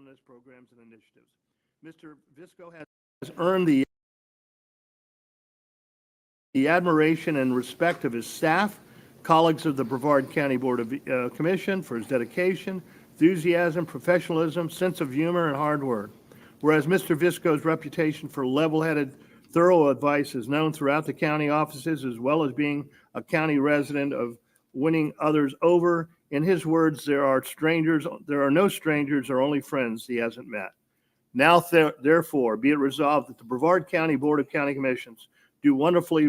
thoughtfulness, programs, and initiatives. Mr. Visco has earned the admiration and respect of his staff, colleagues of the Brevard County Board of Commission for his dedication, enthusiasm, professionalism, sense of humor, and hard work. Whereas Mr. Visco's reputation for level-headed, thorough advice is known throughout the county offices, as well as being a county resident of winning others over. In his words, there are no strangers or only friends he hasn't met. Now, therefore, be it resolved that the Brevard County Board of County Commissions do wonderfully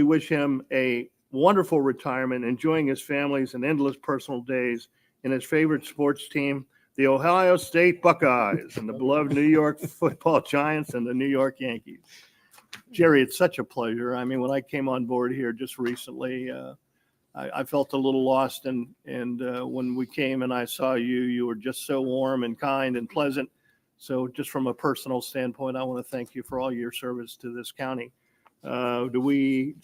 wish him a wonderful retirement, enjoying his family's and endless personal days in his favorite sports team, the Ohio State Buckeyes, and the beloved New York Football Giants and the New York Yankees. Jerry, it's such a pleasure. I mean, when I came on board here just recently, I felt a little lost, and when we came and I saw you, you were just so warm and kind and pleasant. So just from a personal standpoint, I want to thank you for all your service to this county. Do we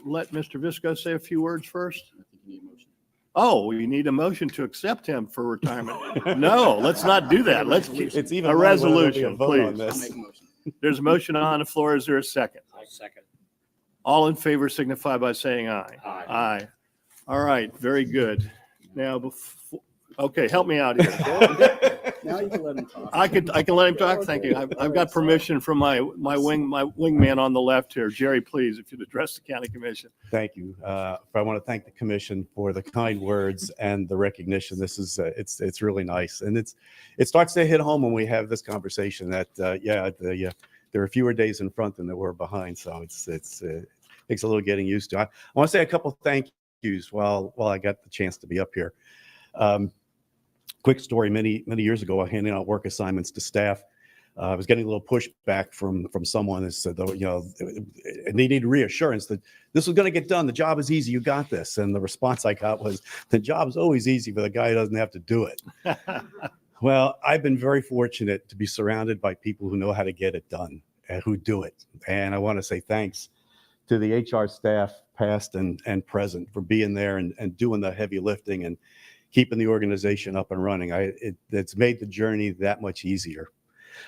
let Mr. Visco say a few words first? I think you need a motion. Oh, we need a motion to accept him for retirement. No, let's not do that. Let's keep It's even a resolution, vote on please. I'll this. make a motion. There's a motion on the floor. Is there a second? I'll second. All in favor signify by saying aye. Aye. Aye. All right, very good. Now, okay, help me out here. Now you can let him talk. I can let him talk. Thank you. I've got permission from my wingman on the left here. Jerry, please, if you'd address the county commission. Thank you. I want to thank the commission for the kind words and the recognition. This is it's really nice, and it starts to hit home when we have this conversation. That there are fewer days in front than there were behind, so it takes a little getting used to. I want to say a couple thank yous while I got the chance to be up here. Quick story: many years ago, I handed out work assignments to staff. I was getting a little pushback from someone that said, and they needed reassurance that this was going to get done. The job is easy. You got this. And the response I got was, the job is always easy, but the guy doesn't have to do it. Well, I've been very fortunate to be surrounded by people who know how to get it done and who do it. And I want to say thanks to the HR staff, past and present, for being there and doing the heavy lifting and keeping the organization up and running. It's made the journey that much easier.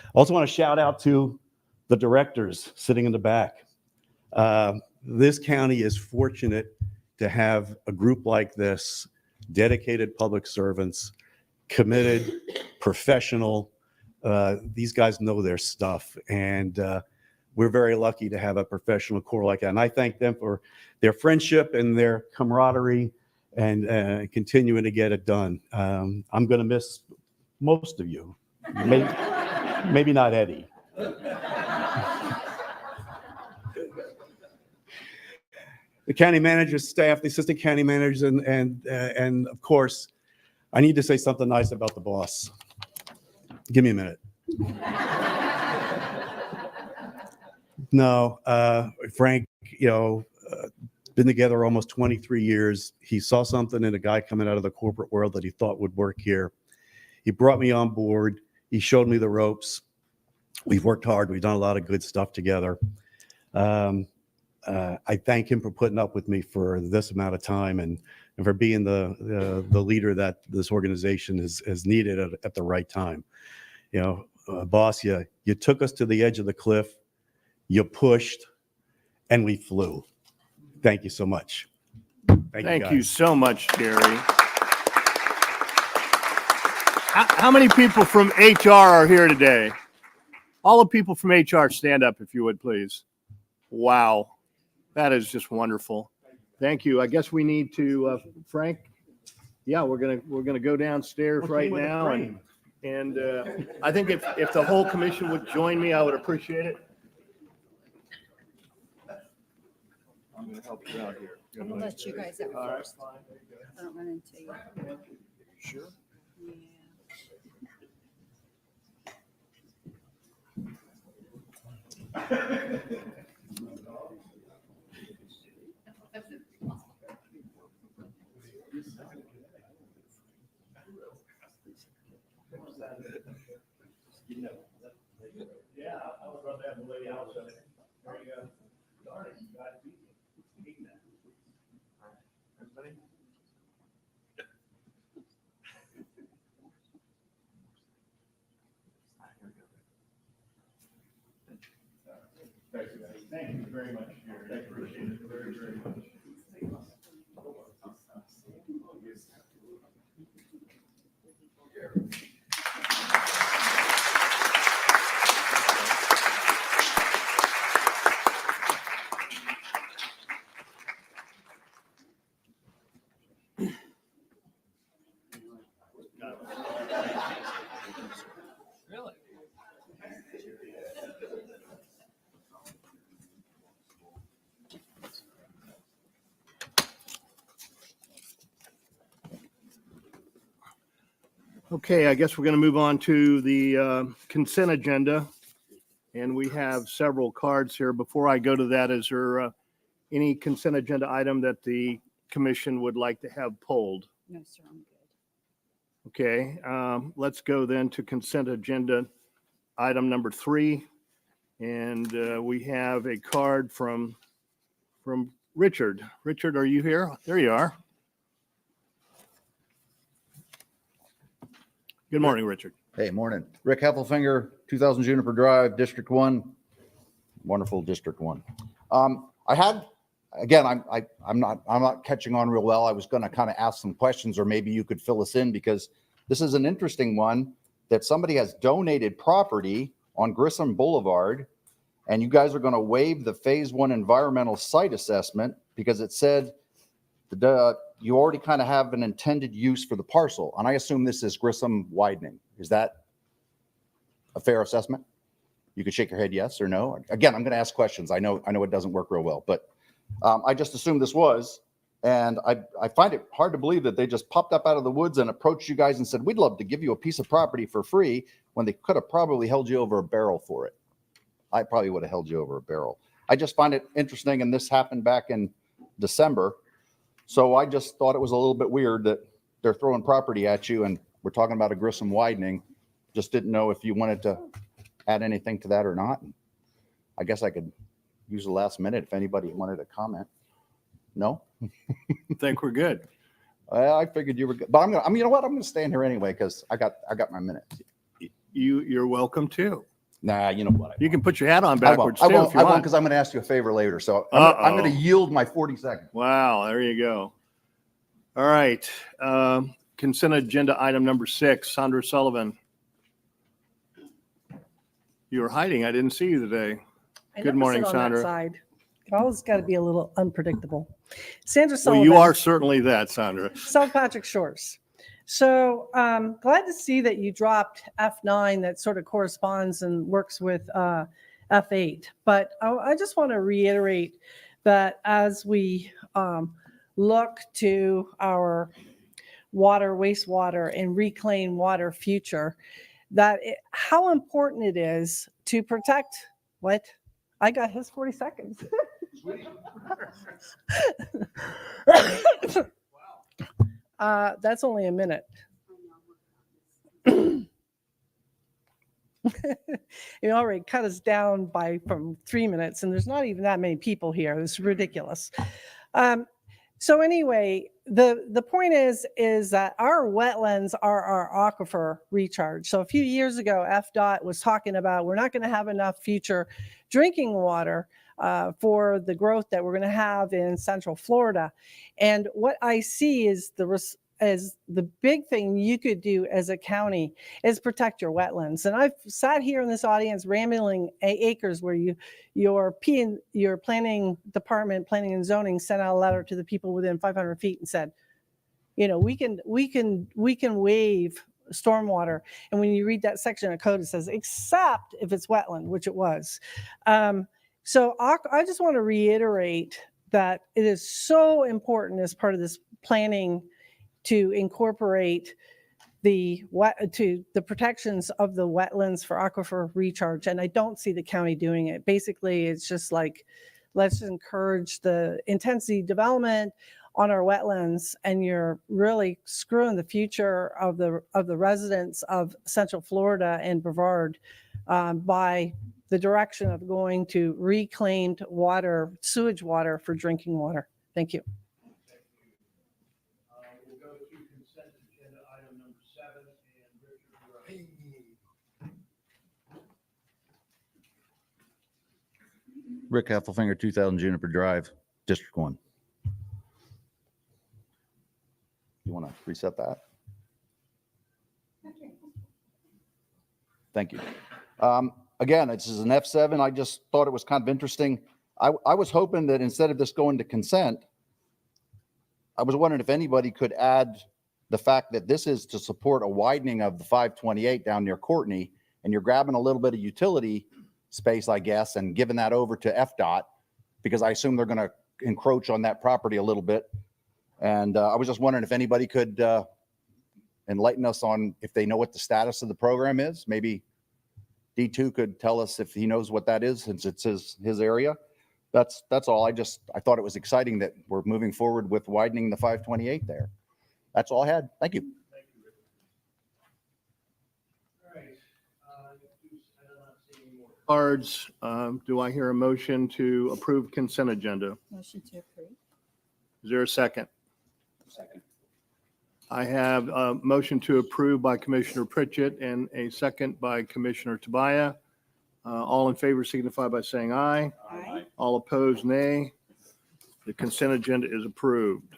I also want to shout out to the directors sitting in the back. This county is fortunate to have a group like this, dedicated public servants, committed, professional. These guys know their stuff, and we're very lucky to have a professional core like that. And I thank them for their friendship and their camaraderie and continuing to get it done. I'm going to miss most of you. Maybe not Eddie. The county manager's staff, the assistant county managers, and of course, I need to say something nice about the boss. Give me a minute. No, Frank, been together almost 23 years. He saw something in a guy coming out of the corporate world that he thought would work here. He brought me on board. He showed me the ropes. We've worked hard. We've done a lot of good stuff together. I thank him for putting up with me for this amount of time and for being the leader that this organization has needed at the right time. Boss, you took us to the edge of the cliff. You pushed, and we flew. Thank you so much. Thank you so much, Jerry. How many people from HR are here today? All the people from HR, stand up if you would, please. Wow, that is just wonderful. Thank you. I guess we need to, Frank. Yeah, we're gonna go downstairs right now, and I think if the whole commission would join me, I would appreciate it. I'm gonna help you out here. I'm gonna let you guys out All right, first. fine. I don't run into you. Sure. Yeah. Yeah, I would rather have the lady outside. There you go. Darn it, you guys beat me. Everybody? Thank you very much, Jerry. I appreciate it very, very much. Really? Okay, I guess we're going to move on to the consent agenda. And we have several cards here. Before I go to that, is there any consent agenda item that the commission would like to have polled? No, sir, I'm good. Okay, let's go then to consent agenda item number 3. And we have a card from Richard. Richard, are you here? There you are. Good morning, Richard. Hey, morning. Rick Heffelfinger, 2000 Juniper Drive, District 1. Wonderful District 1. I had, again, I'm not catching on real well. I was going to kind of ask some questions, or maybe you could fill us in, because this is an interesting one that somebody has donated property on Grissom Boulevard, and you guys are going to waive the Phase 1 environmental site assessment because it said you already kind of have an intended use for the parcel. And I assume this is Grissom widening. Is that a fair assessment? You could shake your head yes or no. Again, I'm going to ask questions. I know it doesn't work real well, but I just assumed this was. And I find it hard to believe that they just popped up out of the woods and approached you guys and said, we'd love to give you a piece of property for free, when they could have probably held you over a barrel for it. I probably would have held you over a barrel. I just find it interesting. And this happened back in December. So I just thought it was a little bit weird that they're throwing property at you, and we're talking about a Grissom widening. Just didn't know if you wanted to add anything to that or not. I guess I could use the last minute if anybody wanted to comment. No? I think we're good. I figured you were good, but you know what? I'm going to stand here anyway, because I got my minutes. You're welcome to. Nah, you know what? You can put your hat on I backwards won't, too if you I won't, want. because I'm going to ask you a favor later. So I'm going to yield my 40 seconds. Wow, there you go. All right. Consent agenda item number 6, Sandra Sullivan. You were hiding. I didn't see you today. I Good never morning, sit on that Sandra. side. It always got to be a little unpredictable. Sandra Well, Sullivan. you are certainly that, Sandra. South Patrick Shores. So glad to see that you dropped F9 that sort of corresponds and works with F8. But I just want to reiterate that as we look to our water, wastewater, and reclaimed water future, how important it is to protect what? I got his 40 seconds. That's only a minute. You already cut us down from 3 minutes, and there's not even that many people here. It's ridiculous. So anyway, the point is that our wetlands are our aquifer recharge. So a few years ago, FDOT was talking about we're not going to have enough future drinking water for the growth that we're going to have in Central Florida. And what I see is the big thing you could do as a county is protect your wetlands. And I've sat here in this audience rambling acres where your planning department, planning and zoning, sent out a letter to the people within 500 feet and said, we can waive stormwater. And when you read that section of code, it says, except if it's wetland, which it was. So I just want to reiterate that it is so important as part of this planning to incorporate the protections of the wetlands for aquifer recharge. And I don't see the county doing it. Basically, it's just like, let's encourage the intensity development on our wetlands, and you're really screwing the future of the residents of Central Florida and Brevard by the direction of going to reclaimed water, sewage water for drinking water. Thank you. We'll go to consent agenda item number 7, and Richard, you're up. Rick Heffelfinger, 2000 Juniper Drive, District 1. You want to reset that? Thank you. Again, this is an F7. I just thought it was kind of interesting. I was hoping that instead of this going to consent, I was wondering if anybody could add the fact that this is to support a widening of the 528 down near Courtney, and you're grabbing a little bit of utility space, I guess, and giving that over to FDOT, because I assume they're going to encroach on that property a little bit. And I was just wondering if anybody could enlighten us on if they know what the status of the program is. Maybe D2 could tell us if he knows what that is, since it's his area. That's all. I thought it was exciting that we're moving forward with widening the 528 there. That's all I had. Thank you. Cards, do I hear a motion to approve consent agenda? Motion to approve. Is there a second? Second. I have a motion to approve by Commissioner Pritchett and a second by Commissioner Tobias. All in favor signify by saying aye. Aye. All opposed, nay. The consent agenda is approved.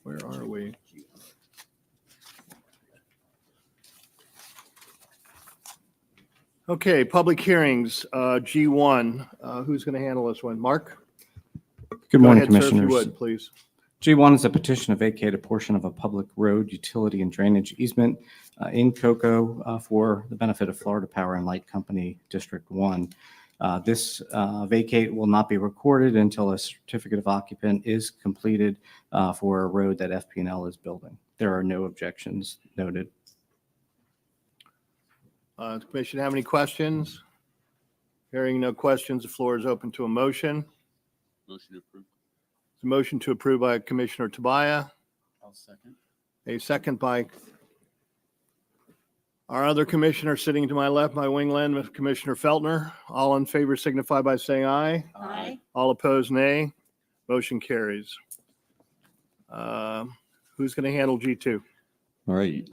Where are we? Okay, public hearings, G1. Who's going to handle this one? Mark? Good Go morning, ahead, sir, if you Commissioners. would, please. G1 is a petition to vacate a portion of a public road, utility, and drainage easement in Cocoa for the benefit of Florida Power and Light Company, District 1. This vacate will not be recorded until a certificate of occupant is completed for a road that FP&L is building. There are no objections noted. The commission have any questions? Hearing no questions, the floor is open to a motion. Motion approved. The motion to approve by Commissioner Tobias, I'll second. a second by our other commissioner sitting to my left, my wingland, Commissioner Feltner. All in favor signify by saying aye. Aye. All opposed, nay. Motion carries. Who's going to handle G2? All right,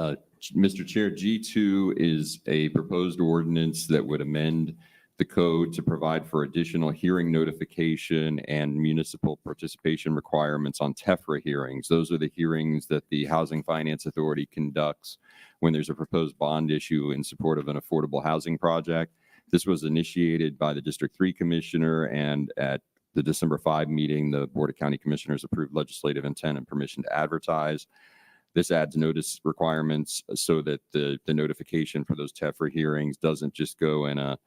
Mr. Chair, G2 is a proposed ordinance that would amend the code to provide for additional hearing notification and municipal participation requirements on TEFRA hearings. Those are the hearings that the Housing Finance Authority conducts when there's a proposed bond issue in support of an affordable housing project. This was initiated by the District 3 Commissioner, and at the December 5 meeting, the Board of County Commissioners approved legislative intent and permission to advertise. This adds notice requirements so that the notification for those TEFRA hearings doesn't just go in a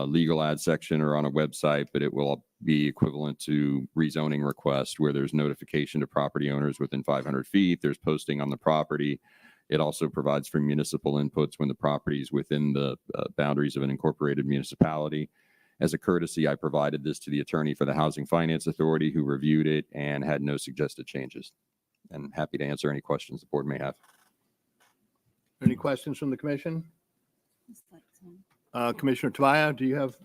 legal ad section or on a website, but it will be equivalent to rezoning request where there's notification to property owners within 500 feet. There's posting on the property. It also provides for municipal inputs when the property is within the boundaries of an incorporated municipality. As a courtesy, I provided this to the attorney for the Housing Finance Authority, who reviewed it and had no suggested changes. And happy to answer any questions the board may have. Any questions from the commission? Just like some. Commissioner Tobias, do you have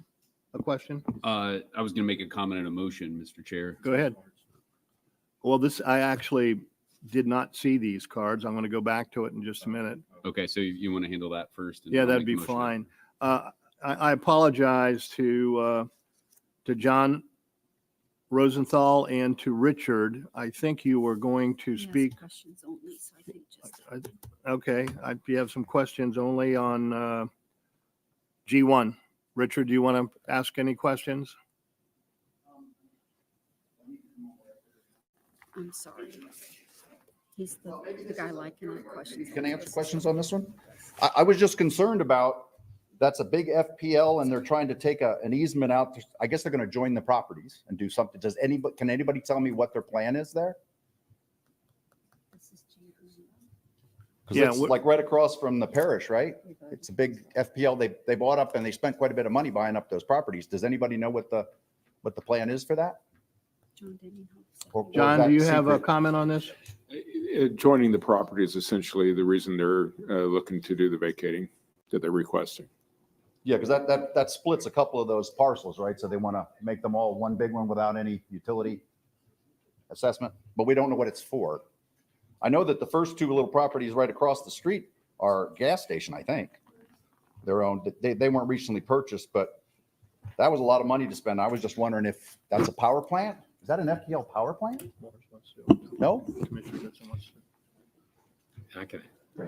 a question? I was going to make a comment and a motion, Mr. Chair. Go ahead. Well, I actually did not see these cards. I'm going to go back to it in just a minute. Okay, so you want to handle that first? and Yeah, I'll that'd make be the motion. fine. I apologize to John Rosenthal and to Richard. I think you were going to He has speak. Questions only, so I think just. Okay, you have some questions only on G1. Richard, do you want to ask any questions? I'm sorry. He's the guy liking the questions. Can I answer questions on this one? I was just concerned about, that's a big FPL and they're trying to take an easement out. I guess they're going to join the properties and do something. Can anybody tell me what their plan is there? This is G. Because Yeah, it's what- like right across from the parish, right? It's a big FPL. They bought up and they spent quite a bit of money buying up those properties. Does anybody know what the plan is for that? Or John, that do you have a secret? comment on this? Joining the property is essentially the reason they're looking to do the vacating that they're requesting. Yeah, because that splits a couple of those parcels, right? So they want to make them all one big one without any utility assessment, but we don't know what it's for. I know that the first two little properties right across the street are gas station, I think. Their own, they weren't recently purchased, but that was a lot of money to spend. I was just wondering if that's a power plant? Is that an FPL power plant? No? Commissioner Goodson wants to- Okay.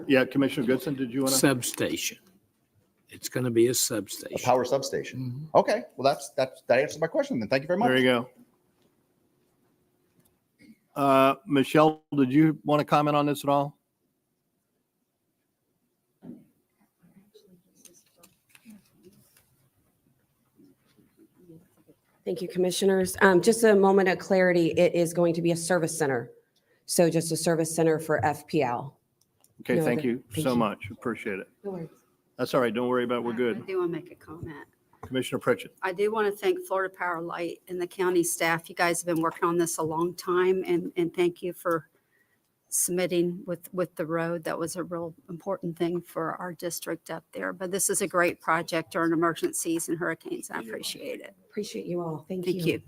Yeah, Commissioner Goodson, did you want to? Substation. It's going to be a A substation. power substation? Okay, well, that answers my question then. Thank you very much. There you go. Michelle, did you want to comment on this at all? Thank you, Commissioners. Just a moment of clarity, it is going to be a service center. So just a service center for FPL. Okay, No, thank that- you thank so you. much. Appreciate it. No worries. That's all right. Don't worry about it. We're I good. do want to make a comment. Commissioner Pritchett. I do want to thank Florida Power Light and the county staff. You guys have been working on this a long time, and thank you for submitting with the road. That was a real important thing for our district up there. But this is a great project during emergencies and hurricanes. I appreciate it. Appreciate you all. Thank Thank you. you.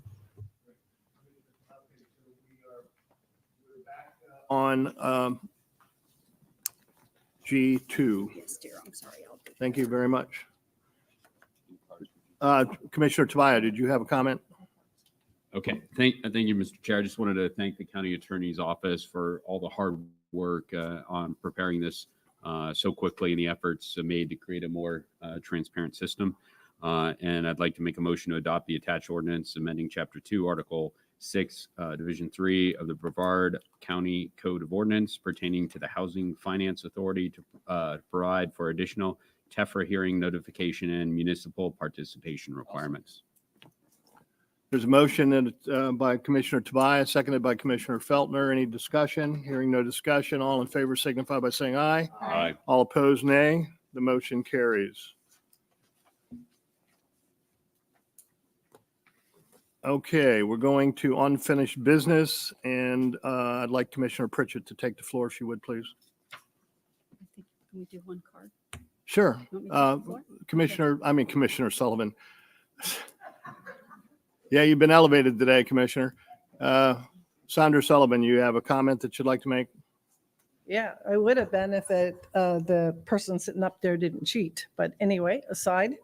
On G2. Yes, dear, I'm sorry. I'll do- Thank you very much. Commissioner Tobias, did you have a comment? Okay, thank you, Mr. Chair. I just wanted to thank the county attorney's office for all the hard work on preparing this so quickly and the efforts made to create a more transparent system. And I'd like to make a motion to adopt the attached ordinance amending Chapter 2, Article 6, Division 3 of the Brevard County Code of Ordinance pertaining to the Housing Finance Authority to provide for additional TEFRA hearing notification and municipal participation requirements. There's a motion by Commissioner Tobias, seconded by Commissioner Feltner. Any discussion? Hearing no discussion. All in favor signify by saying aye. Aye. All opposed, nay. The motion carries. Okay, we're going to unfinished business, and I'd like Commissioner Pritchett to take the floor, if she would, please. I think, can we do one card? Sure. You want me to take the floor? Commissioner Sullivan. Yeah, you've been elevated today, Commissioner. Sandra Sullivan, you have a comment that you'd like to make? Yeah, I would have been if the person sitting up there didn't cheat. But anyway, aside.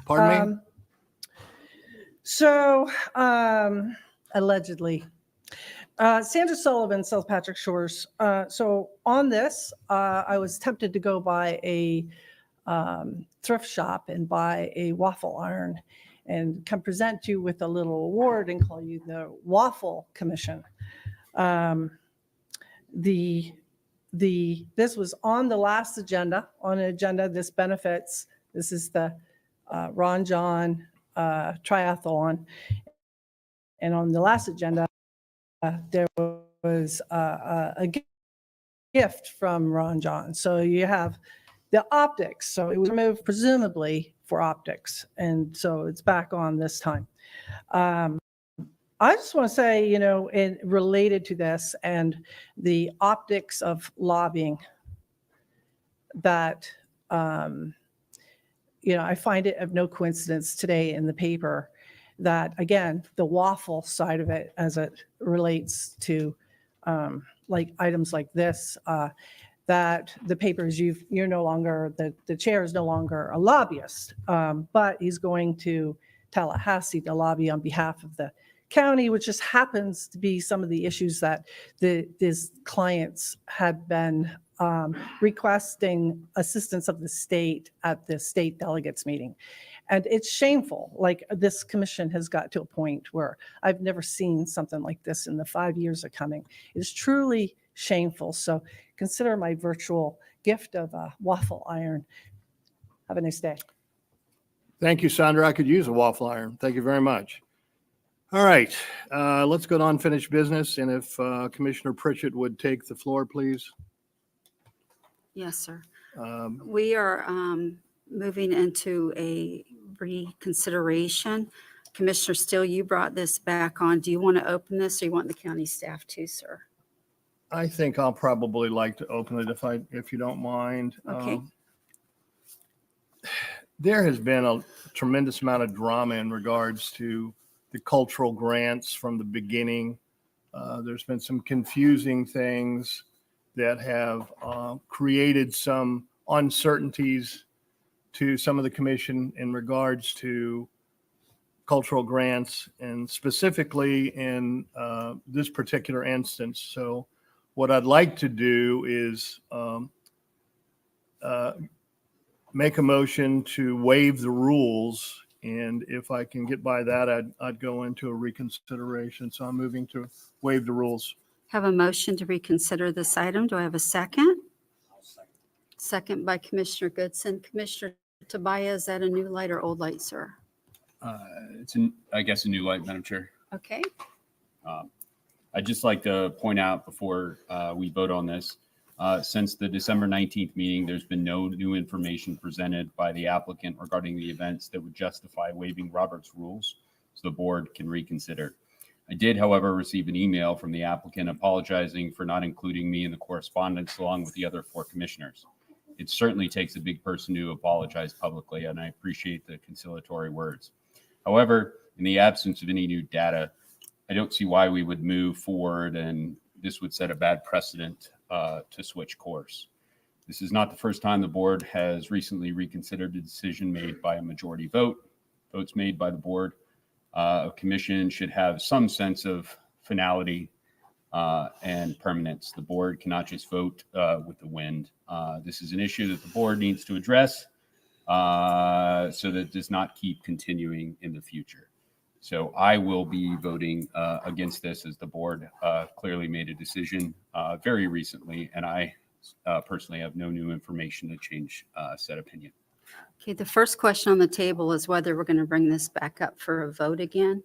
Pardon me? So allegedly, Sandra Sullivan, South Patrick Shores. So on this, I was tempted to go by a thrift shop and buy a waffle iron and come present you with a little award and call you the Waffle Commission. This was on the last agenda, this benefits, this is the Ron John triathlon. And on the last agenda, there was a gift from Ron John. So you have the optics. So it was removed presumably for optics. And so it's back on this time. I just want to say, related to this and the optics of lobbying, that, I find it of no coincidence today in the paper that, again, the waffle side of it as it relates to like items like this, that the papers, you're no longer, the chair is no longer a lobbyist, but he's going to Tallahassee to lobby on behalf of the county, which just happens to be some of the issues that these clients had been requesting assistance of the state at the state delegates meeting. And it's shameful. Like, this commission has got to a point where I've never seen something like this in the 5 years of coming. It is truly shameful. So consider my virtual gift of a waffle iron. Have a nice day. Thank you, Sandra. I could use a waffle iron. Thank you very much. All right, let's go to unfinished business. And if Commissioner Pritchett would take the floor, please. Yes, sir. Um, We are moving into a reconsideration. Commissioner Steele, you brought this back on. Do you want to open this or you want the county staff to, sir? I think I'll probably like to open it if you don't mind. Okay. There has been a tremendous amount of drama in regards to the cultural grants from the beginning. There's been some confusing things that have created some uncertainties to some of the commission in regards to cultural grants, and specifically in this particular instance. So what I'd like to do is make a motion to waive the rules. And if I can get by that, I'd go into a reconsideration. So I'm moving to waive the rules. Have a motion to reconsider this item. Do I have a second? Second by Commissioner Goodson. Commissioner Tobias, is that a new light or old light, sir? It's, I guess, a new light, Madam Chair. Okay. I'd just like to point out before we vote on this, since the December 19th meeting, there's been no new information presented by the applicant regarding the events that would justify waiving Robert's rules, so the board can reconsider. I did, however, receive an email from the applicant apologizing for not including me in the correspondence along with the other 4 commissioners. It certainly takes a big person to apologize publicly, and I appreciate the conciliatory words. However, in the absence of any new data, I don't see why we would move forward, and this would set a bad precedent to switch course. This is not the first time the board has recently reconsidered a decision made by a majority vote. Votes made by the board of commission should have some sense of finality and permanence. The board cannot just vote with the wind. This is an issue that the board needs to address so that it does not keep continuing in the future. So I will be voting against this, as the board clearly made a decision very recently, and I personally have no new information to change said opinion. Okay, the first question on the table is whether we're going to bring this back up for a vote again.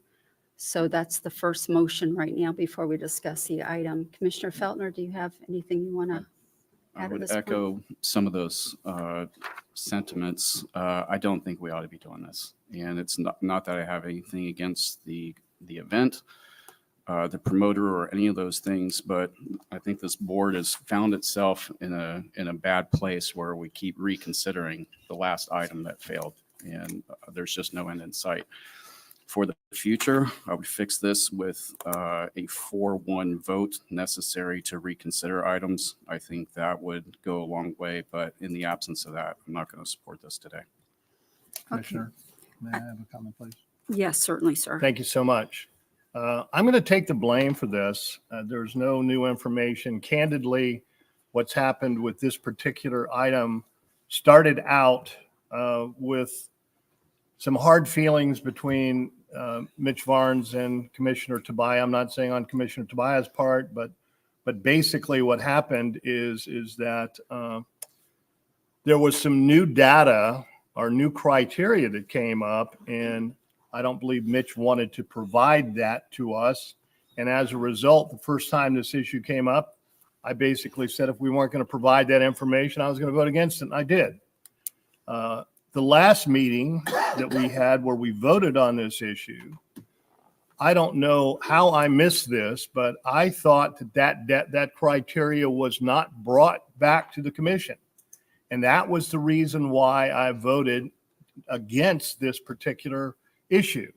So that's the first motion right now before we discuss the item. Commissioner Feltner, do you have anything you want to I add at would this point? echo some of those sentiments. I don't think we ought to be doing this. And it's not that I have anything against the event, the promoter, or any of those things, but I think this board has found itself in a bad place where we keep reconsidering the last item that failed, and there's just no end in sight. For the future, I would fix this with a 4-1 vote necessary to reconsider items. I think that would go a long way, but in the absence of that, I'm not going to support this today. Commissioner, may I have a comment, please? Yes, certainly, sir. Thank you so much. I'm going to take the blame for this. There's no new information. Candidly, what's happened with this particular item started out with some hard feelings between Mitch Varnes and Commissioner Tobias. I'm not saying on Commissioner Tobias' part, but basically what happened is that there was some new data or new criteria that came up, and I don't believe Mitch wanted to provide that to us. And as a result, the first time this issue came up, I basically said if we weren't going to provide that information, I was going to vote against it, and I did. The last meeting that we had where we voted on this issue, I don't know how I missed this, but I thought that criteria was not brought back to the commission. And that was the reason why I voted against this particular issue.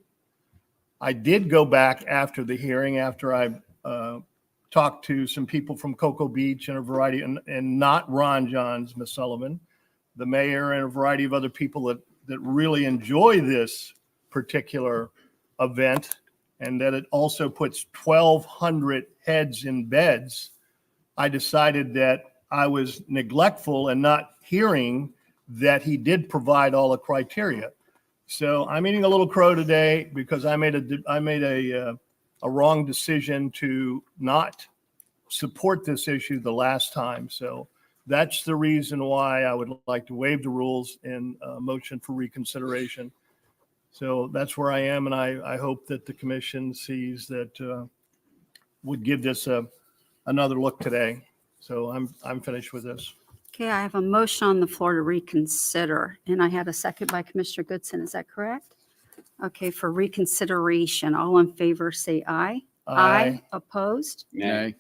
I did go back after the hearing, after I talked to some people from Cocoa Beach and a variety, and not Ron Johns, Ms. Sullivan, the mayor, and a variety of other people that really enjoy this particular event, and that it also puts 1,200 heads in beds. I decided that I was neglectful and not hearing that he did provide all the criteria. So I'm eating a little crow today because I made a wrong decision to not support this issue the last time. So that's the reason why I would like to waive the rules and motion for reconsideration. So that's where I am, and I hope that the commission sees that would give this another look today. So I'm finished with this. Okay, I have a motion on the floor to reconsider, and I had a second by Commissioner Goodson. Is that correct? Okay, for reconsideration, all in favor, say aye. Opposed? Nay.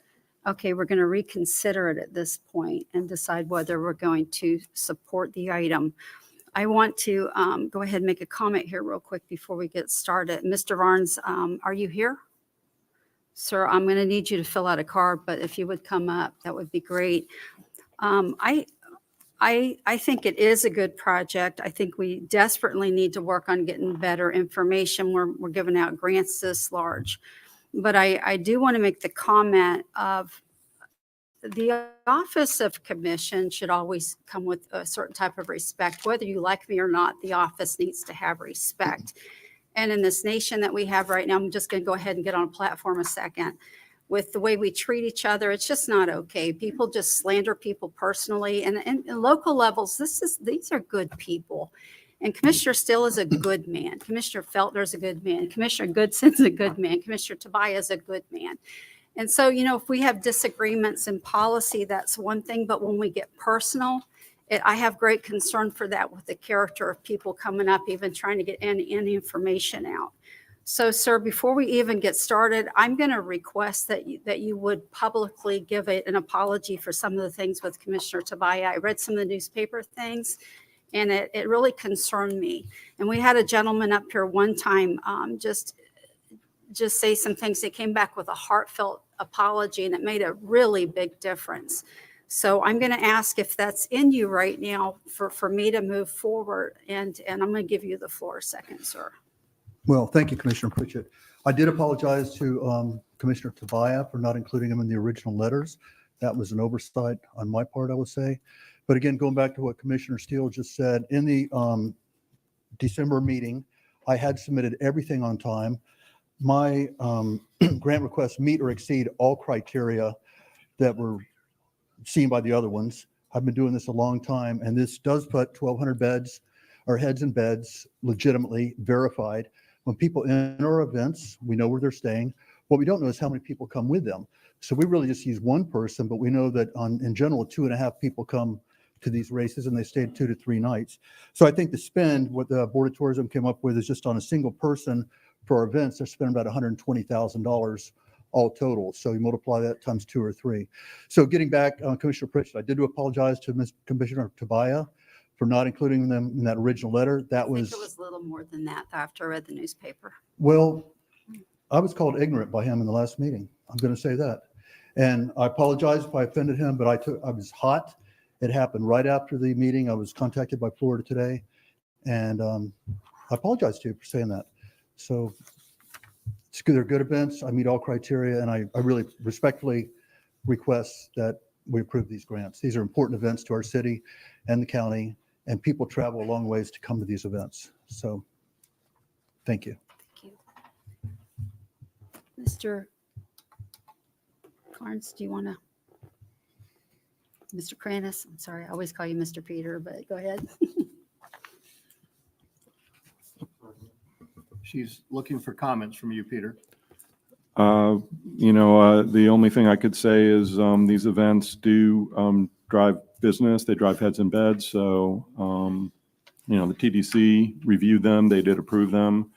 Okay, we're going to reconsider it at this point and decide whether we're going to support the item. I want to go ahead and make a comment here real quick before we get started. Mr. Barnes, are you here? Sir, I'm going to need you to fill out a card, but if you would come up, that would be great. I think it is a good project. I think we desperately need to work on getting better information. We're giving out grants this large. But I do want to make the comment of the office of commission should always come with a certain type of respect. Whether you like me or not, the office needs to have respect. And in this nation that we have right now, I'm just going to go ahead and get on a platform a second. With the way we treat each other, it's just not okay. People just slander people personally. And in local levels, these are good people. And Commissioner Still is a good man. Commissioner Feltner is a good man. Commissioner Goodson's a good man. Commissioner Tobias is a good man. And so, if we have disagreements in policy, that's one thing. But when we get personal, I have great concern for that with the character of people coming up, even trying to get any information out. So, sir, before we even get started, I'm going to request that you would publicly give an apology for some of the things with Commissioner Tobias. I read some of the newspaper things, and it really concerned me. And we had a gentleman up here one time just say some things. They came back with a heartfelt apology, and it made a really big difference. So I'm going to ask if that's in you right now for me to move forward, and I'm going to give you the floor a second, sir. Well, thank you, Commissioner Pritchett. I did apologize to Commissioner Tobias for not including him in the original letters. That was an oversight on my part, I would say. But again, going back to what Commissioner Steele just said, in the December meeting, I had submitted everything on time. My grant requests meet or exceed all criteria that were seen by the other ones. I've been doing this a long time, and this does put 1,200 beds or heads in beds, legitimately verified. When people enter our events, we know where they're staying. What we don't know is how many people come with them. So we really just use one person, but we know that in general, 2.5 people come to these races, and they stayed 2 to 3 nights. So I think the spend, what the Board of Tourism came up with, is just on a single person for our events, they're spending about $120,000 all total. So you multiply that times 2 or 3. So getting back, Commissioner Pritchett, I did apologize to Commissioner Tobias for not including them in that original letter. That was, I think it was a little more than that after I read the newspaper. well, I was called ignorant by him in the last meeting. I'm going to say that. And I apologize if I offended him, but I was hot. It happened right after the meeting. I was contacted by Florida Today, and I apologize to you for saying that. So it's good. They're good events. I meet all criteria, and I really respectfully request that we approve these grants. These are important events to our city and the county, and people travel a long ways to come to these events. So thank you. Thank you. Mr. Carnes, do you want to? Mr. Kranis, I'm sorry, I always call you Mr. Peter, but go ahead. She's looking for comments from you, Peter. The only thing I could say is these events do drive business. They drive heads in beds. So, the TDC reviewed them. They did approve them.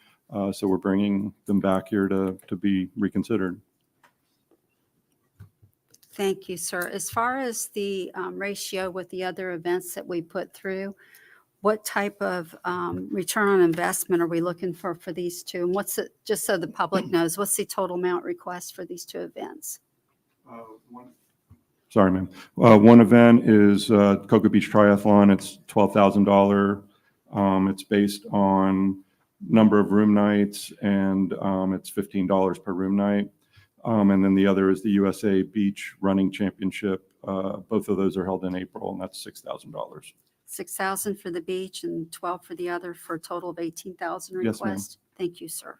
So we're bringing them back here to be reconsidered. Thank you, sir. As far as the ratio with the other events that we put through, what type of return on investment are we looking for these two? And what's it, just so the public knows, what's the total amount request for these two events? Sorry, ma'am. One event is Cocoa Beach Triathlon. It's $12,000. It's based on number of room nights, and it's $15 per room night. And then the other is the USA Beach Running Championship. Both of those are held in April, and that's $6,000. $6,000 for the beach and 12 for the other, for a total of 18,000 Yes, ma'am. request. Thank you, sir.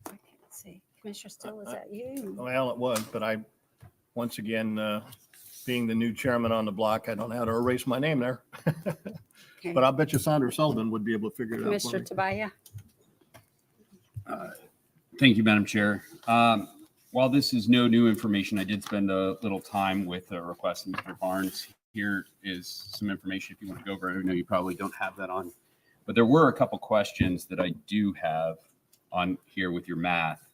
Okay, let's see. Commissioner Still, is that you? Well, it was, but once again, being the new chairman on the block, I don't know how to erase my name there. Okay. But I'll bet you Sandra Sullivan would be able to figure it out for Commissioner me. Tobias? Thank you, Madam Chair. While this is no new information, I did spend a little time with a request from Mr. Barnes. Here is some information if you want to go over it. I know you probably don't have that on But there were a couple questions that I do have on here with your math.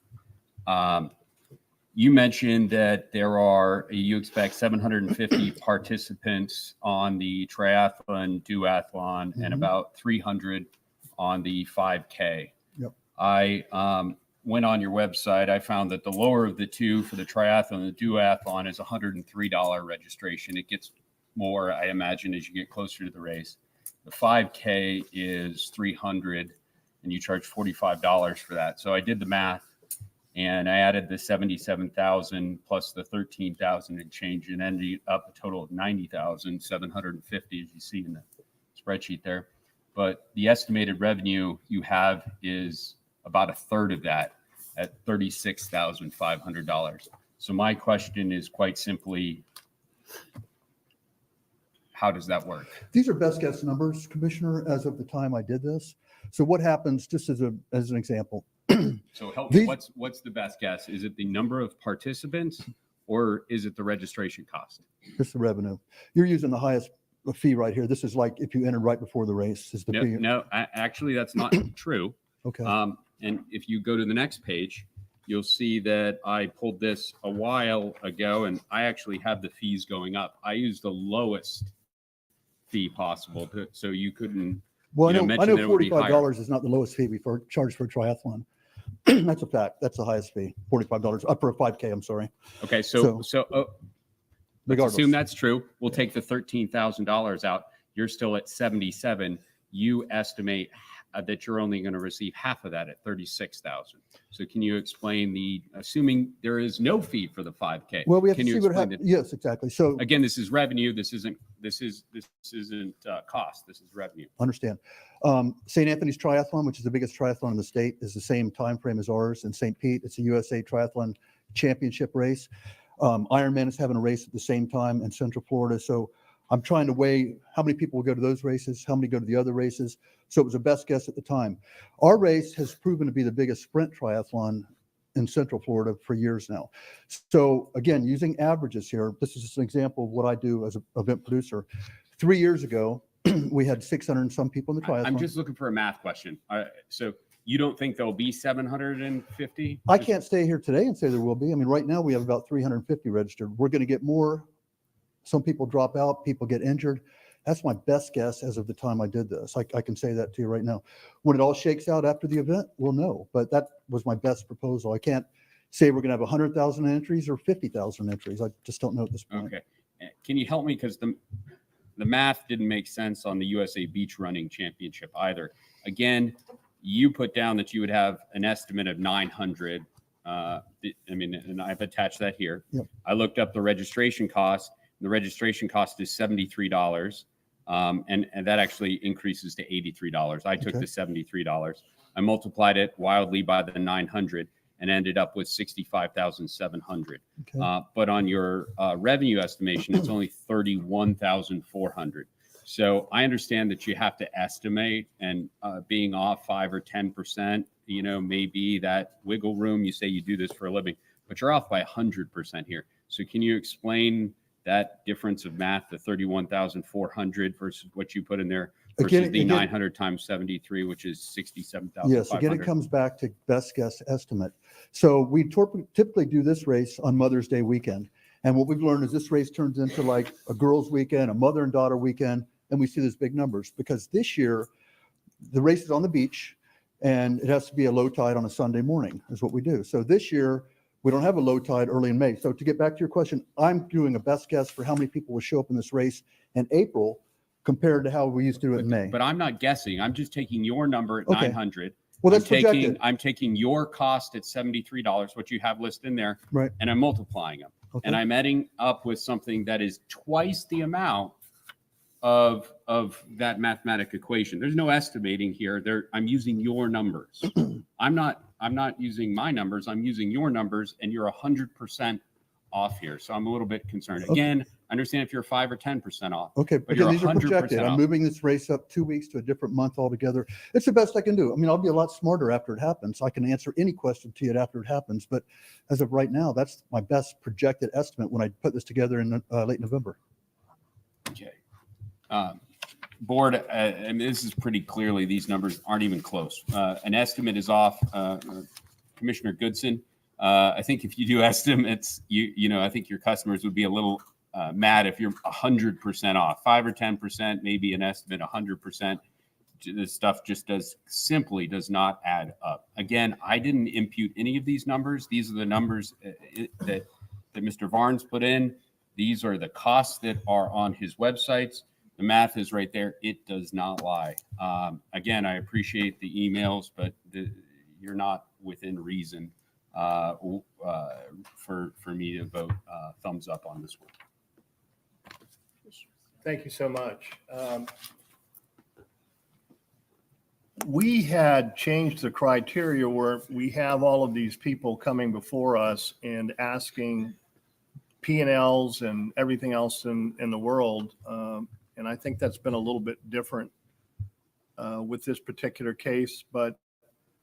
You mentioned that you expect 750 participants on the triathlon, duathlon, and about 300 on the 5K. Yep. I went on your website. I found that the lower of the two for the triathlon and the duathlon is $103 registration. It gets more, I imagine, as you get closer to the race. The 5K is $300, and you charge $45 for that. So I did the math, and I added the 77,000 plus the 13,000 and change, and ended up a total of 90,750, as you see in the spreadsheet there. But the estimated revenue you have is about a third of that at $36,500. So my question is quite simply, how does that work? These are best guess numbers, Commissioner, as of the time I did this. So what happens, just as an example, So help me, what's the best guess? Is it the number of participants or is it the registration cost? just the revenue. You're using the highest fee right here. This is like if you entered right before the race is the fee. No, actually, that's not true. Okay. And if you go to the next page, you'll see that I pulled this a while ago, and I actually have the fees going up. I used the lowest fee possible, so you couldn't. Well, I know mention that it would be higher. $45 is not the lowest fee we charge for a triathlon. That's a fact. That's the highest fee, $45 up for a 5K. I'm sorry. Okay, so let's Regardless. assume that's true. We'll take the $13,000 out. You're still at 77. You estimate that you're only going to receive half of that at 36,000. So can you explain assuming there is no fee for the 5K? Well, we have can to you see what explain happens. Yes, exactly. So again, this is revenue. This isn't cost. This is revenue. understand. St. Anthony's Triathlon, which is the biggest triathlon in the state, is the same time frame as ours. And St. Pete, it's a USA Triathlon Championship race. Ironman is having a race at the same time in Central Florida. So I'm trying to weigh how many people will go to those races, how many go to the other races. So it was a best guess at the time. Our race has proven to be the biggest sprint triathlon in Central Florida for years now. So again, using averages here, this is just an example of what I do as an event producer. 3 years ago, we had 600 and some people in the triathlon. I'm just looking for a math question. So you don't think there'll be 750? I can't stay here today and say there will be. I mean, right now we have about 350 registered. We're going to get more. Some people drop out, people get injured. That's my best guess as of the time I did this. I can say that to you right now. When it all shakes out after the event, we'll know. But that was my best proposal. I can't say we're going to have 100,000 entries or 50,000 entries. I just don't know at this point. Okay. Can you help me? Because the math didn't make sense on the USA Beach Running Championship either. Again, you put down that you would have an estimate of 900. And I've attached that here. Yep. I I looked up the registration cost. The registration cost is $73. And that actually increases to $83. I took Okay. the $73. I multiplied it wildly by the 900 and ended up with 65,700. Okay. But on your revenue estimation, it's only 31,400. So I understand that you have to estimate, and being off 5 or 10%, maybe that wiggle room. You say you do this for a living, but you're off by 100% here. So can you explain that difference of math, the 31,400 versus what you put in there versus the 900 times 73, which is 67,500? Yes, again, it comes back to best guess estimate. So we typically do this race on Mother's Day weekend. And what we've learned is this race turns into like a girls' weekend, a mother and daughter weekend, and we see these big numbers because this year the race is on the beach and it has to be a low tide on a Sunday morning is what we do. So this year we don't have a low tide early in May. So to get back to your question, I'm doing a best guess for how many people will show up in this race in April compared to how we used to do it in May. But I'm not guessing. I'm just taking your number at Okay. 900. Well, that's projected. I'm taking your cost at $73, what you have listed in there, Right. and I'm multiplying them. Okay. And I'm ending up with something that is twice the amount of that mathematic equation. There's no estimating here. I'm using your numbers. I'm not using my numbers. I'm using your numbers, and you're 100% off here. So I'm a little bit concerned. Okay. Again, I understand if you're 5 or 10% off. Okay, But again, you're these are 100% projected. I'm off. moving this race up 2 weeks to a different month altogether. It's the best I can do. I mean, I'll be a lot smarter after it happens. I can answer any question to you after it happens. But as of right now, that's my best projected estimate when I put this together in late November. Okay. board, and this is pretty clearly, these numbers aren't even close. An estimate is off. Commissioner Goodson, I think if you do estimates, I think your customers would be a little mad if you're 100% off. 5 or 10%, maybe an estimate 100%. This stuff just simply does not add up. Again, I didn't impute any of these numbers. These are the numbers that Mr. Varnes put in. These are the costs that are on his websites. The math is right there. It does not lie. Again, I appreciate the emails, but you're not within reason for me to vote thumbs up on this one. Thank you so much. We had changed the criteria where we have all of these people coming before us and asking P&Ls and everything else in the world. And I think that's been a little bit different with this particular case. But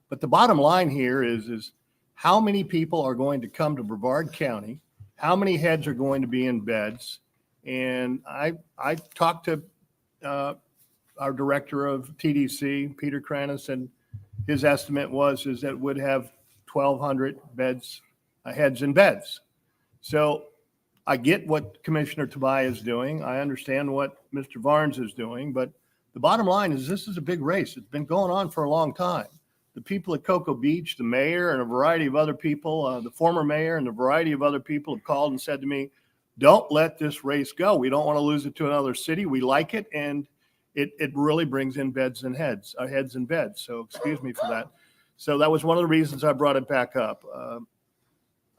the bottom line here is how many people are going to come to Brevard County? How many heads are going to be in beds? And I talked to our director of TDC, Peter Kranis, and his estimate is that would have 1,200 beds, heads in beds. So I get what Commissioner Tobias is doing. I understand what Mr. Varnes is doing, but the bottom line is this is a big race. It's been going on for a long time. The people at Cocoa Beach, the mayor and a variety of other people, the former mayor and a variety of other people have called and said to me, don't let this race go. We don't want to lose it to another city. We like it. And it really brings in heads and beds. So excuse me for that. So that was one of the reasons I brought it back up.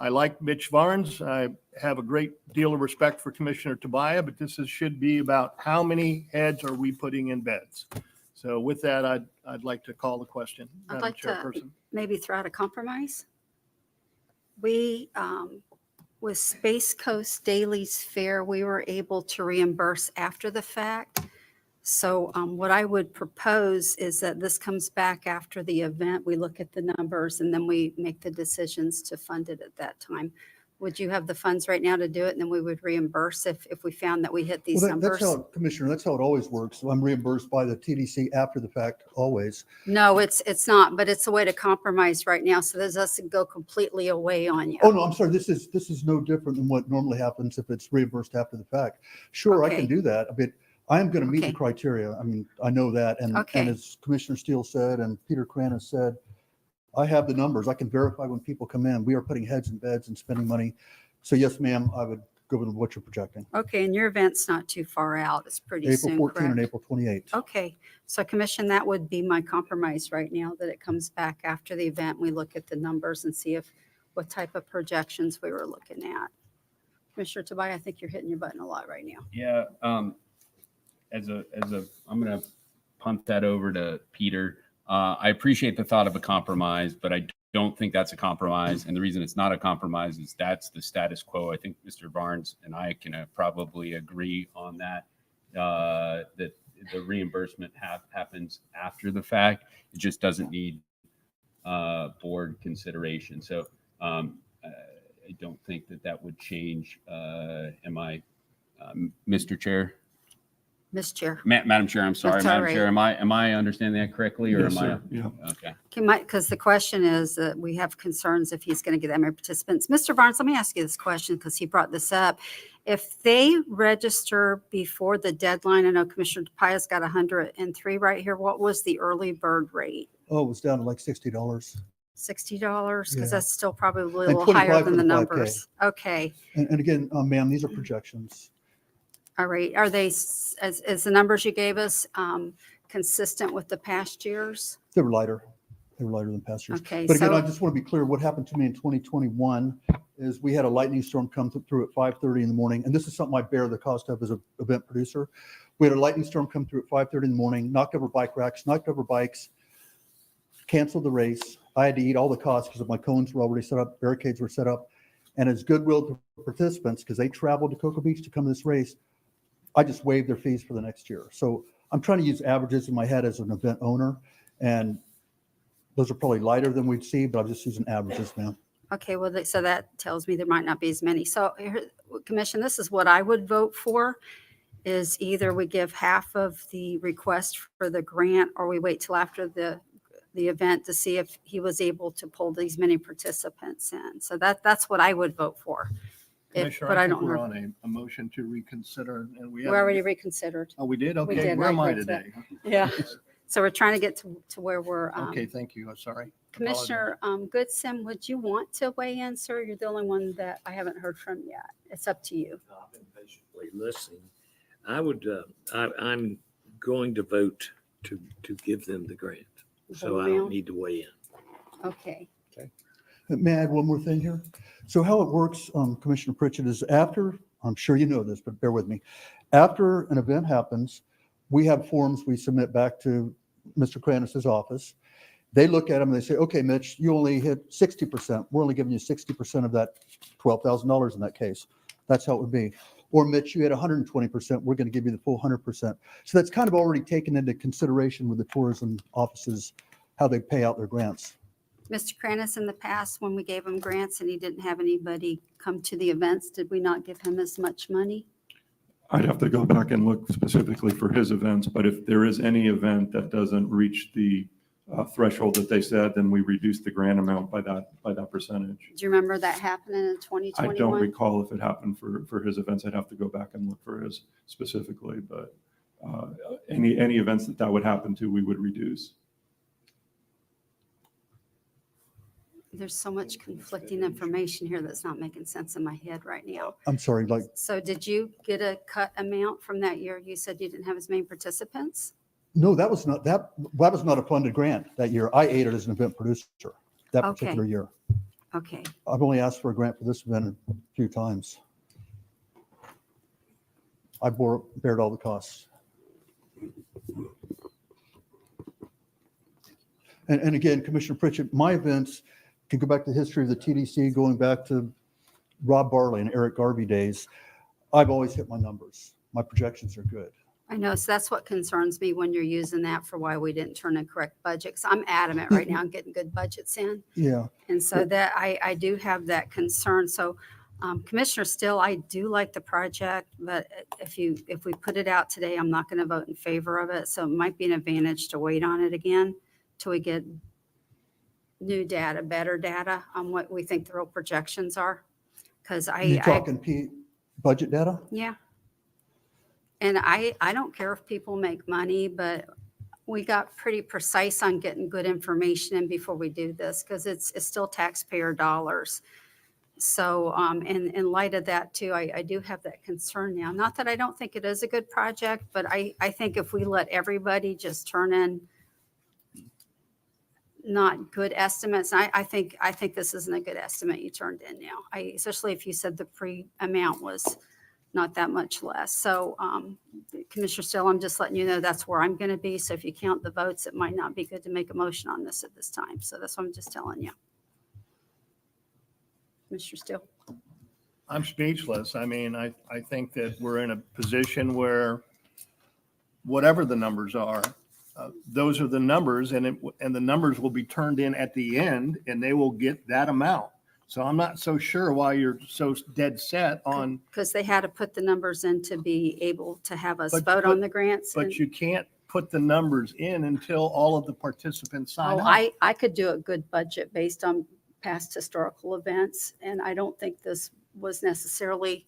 I like Mitch Varnes. I have a great deal of respect for Commissioner Tobias, but this should be about how many heads are we putting in beds. So with that, I'd like to call the question. I'd Madam like to Chairperson. maybe throw out a compromise. We, with Space Coast Dailies Fair, we were able to reimburse after the fact. So what I would propose is that this comes back after the event. We look at the numbers and then we make the decisions to fund it at that time. Would you have the funds right now to do it? And then we would reimburse if we found that we hit these Well, numbers? that's how, Commissioner, that's how it always works. I'm reimbursed by the TDC after the fact, always. No, it's not, but it's a way to compromise right now. So this doesn't go completely away on you. Oh, no, I'm sorry. This is no different than what normally happens if it's reimbursed after the fact. Sure, I Okay. can do that. But I am going to meet the Okay. criteria. I mean, I know that. And Okay. as Commissioner Steele said, and Peter Kranis said, I have the numbers. I can verify when people come in. We are putting heads in beds and spending money. So yes, ma'am, I would go with what you're projecting. Okay, and your event's not too far out. It's pretty April soon, 14 and correct? April 28. Okay, so Commission, that would be my compromise right now, that it comes back after the event. We look at the numbers and see what type of projections we were looking at. Commissioner Tobias, I think you're hitting your button a lot right now. Yeah. I'm going to punt that over to Peter. I appreciate the thought of a compromise, but I don't think that's a compromise. And the reason it's not a compromise is that's the status quo. I think Mr. Varnes and I can probably agree on that, that the reimbursement happens after the fact. It just doesn't need board consideration. So I don't think that would change. Mr. Chair? Ms. Chair. Madam Chair, I'm sorry, That's all Madam Chair, right. am I understanding that correctly, or Yes, am I? sir. Yeah. Okay. Because the question is that we have concerns if he's going to get that many participants. Mr. Varnes, let me ask you this question because he brought this up. If they register before the deadline, I know Commissioner Tobias got 103 right here. What was the early bird rate? Oh, it was down to like $60. $60? Because Yeah. that's still probably a And little 25 higher for than the the 5K. numbers. Okay. And again, ma'am, these are projections. All right. Are they, as the numbers you gave us, consistent with the past years? They were lighter. They were lighter than past years. Okay, But again, so- I just want to be clear, what happened to me in 2021 is we had a lightning storm come through at 5:30 in the morning. And this is something I bear the cost of as an event producer. We had a lightning storm come through at 5:30 in the morning, knocked over bike racks, knocked over bikes, canceled the race. I had to eat all the costs because my cones were already set up, barricades were set up. And as goodwill to participants, because they traveled to Cocoa Beach to come to this race, I just waived their fees for the next year. So I'm trying to use averages in my head as an event owner. And those are probably lighter than we'd see, but I'm just using averages, ma'am. Okay, well, so that tells me there might not be as many. So, Commission, this is what I would vote for, is either we give half of the request for the grant or we wait till after the event to see if he was able to pull these many participants in. So that's what I would vote for. Commissioner, But I I think don't we're know. on a motion to reconsider, and we We haven't- already reconsidered. Oh, we did? We Okay, did, where I am I agree to that. today? Yeah. So we're trying to get to where we're. Okay, thank you, I'm sorry. Commissioner Goodson, would you want to weigh in, sir? You're the only one that I haven't heard from yet. It's up to you. I've been patiently listening. I would, I'm going to vote to give them the grant. So I don't need to weigh in. Okay. May I add one more thing here? So how it works, Commissioner Pritchett, is after, I'm sure you know this, but bear with me. After an event happens, we have forms we submit back to Mr. Kranis's office. They look at them and they say, okay, Mitch, you only hit 60%. We're only giving you 60% of that $12,000 in that case. That's how it would be. Or Mitch, you hit 120%. We're going to give you the full 100%. So that's kind of already taken into consideration with the tourism offices, how they pay out their grants. Mr. Kranis, in the past, when we gave him grants and he didn't have anybody come to the events, did we not give him as much money? I'd have to go back and look specifically for his events, but if there is any event that doesn't reach the threshold that they said, then we reduce the grant amount by that percentage. Do you remember that happening in 2021? I don't recall if it happened for his events. I'd have to go back and look for his specifically, but any events that would happen to, we would reduce. There's so much conflicting information here that's not making sense in my head right now. I'm sorry, like, So did you get a cut amount from that year? You said you didn't have as many participants? no, that was not a funded grant that year. I ate it as an event producer that Okay. particular year. Okay. I've only asked for a grant for this event a few times. I bared all the costs. And again, Commissioner Pritchett, my events can go back to the history of the TDC, going back to Rob Barley and Eric Garvey days. I've always hit my numbers. My projections are good. I know, so that's what concerns me when you're using that for why we didn't turn in correct budgets. I'm adamant right now on getting good budgets in. Yeah. And so that I do have that concern. So Commissioner Still, I do like the project, but if we put it out today, I'm not going to vote in favor of it. So it might be an advantage to wait on it again till we get new data, better data on what we think the real projections are. Because You talking budget data? yeah. And I don't care if people make money, but we got pretty precise on getting good information in before we do this because it's still taxpayer dollars. So in light of that too, I do have that concern now. Not that I don't think it is a good project, but I think if we let everybody just turn in not good estimates, I think this isn't a good estimate you turned in now. Especially if you said the pre-amount was not that much less. So Commissioner Still, I'm just letting you know that's where I'm going to be. So if you count the votes, it might not be good to make a motion on this at this time. So that's what I'm just telling you. Commissioner Still. I'm speechless. I mean, I think that we're in a position where whatever the numbers are, those are the numbers, and the numbers will be turned in at the end, and they will get that amount. So I'm not so sure why you're so dead set on. Because they had to put the numbers in to be able to have us But- vote but- on the grants. and- But you can't put the numbers in until all of the participants sign Oh, up. I could do a good budget based on past historical events, and I don't think this was necessarily,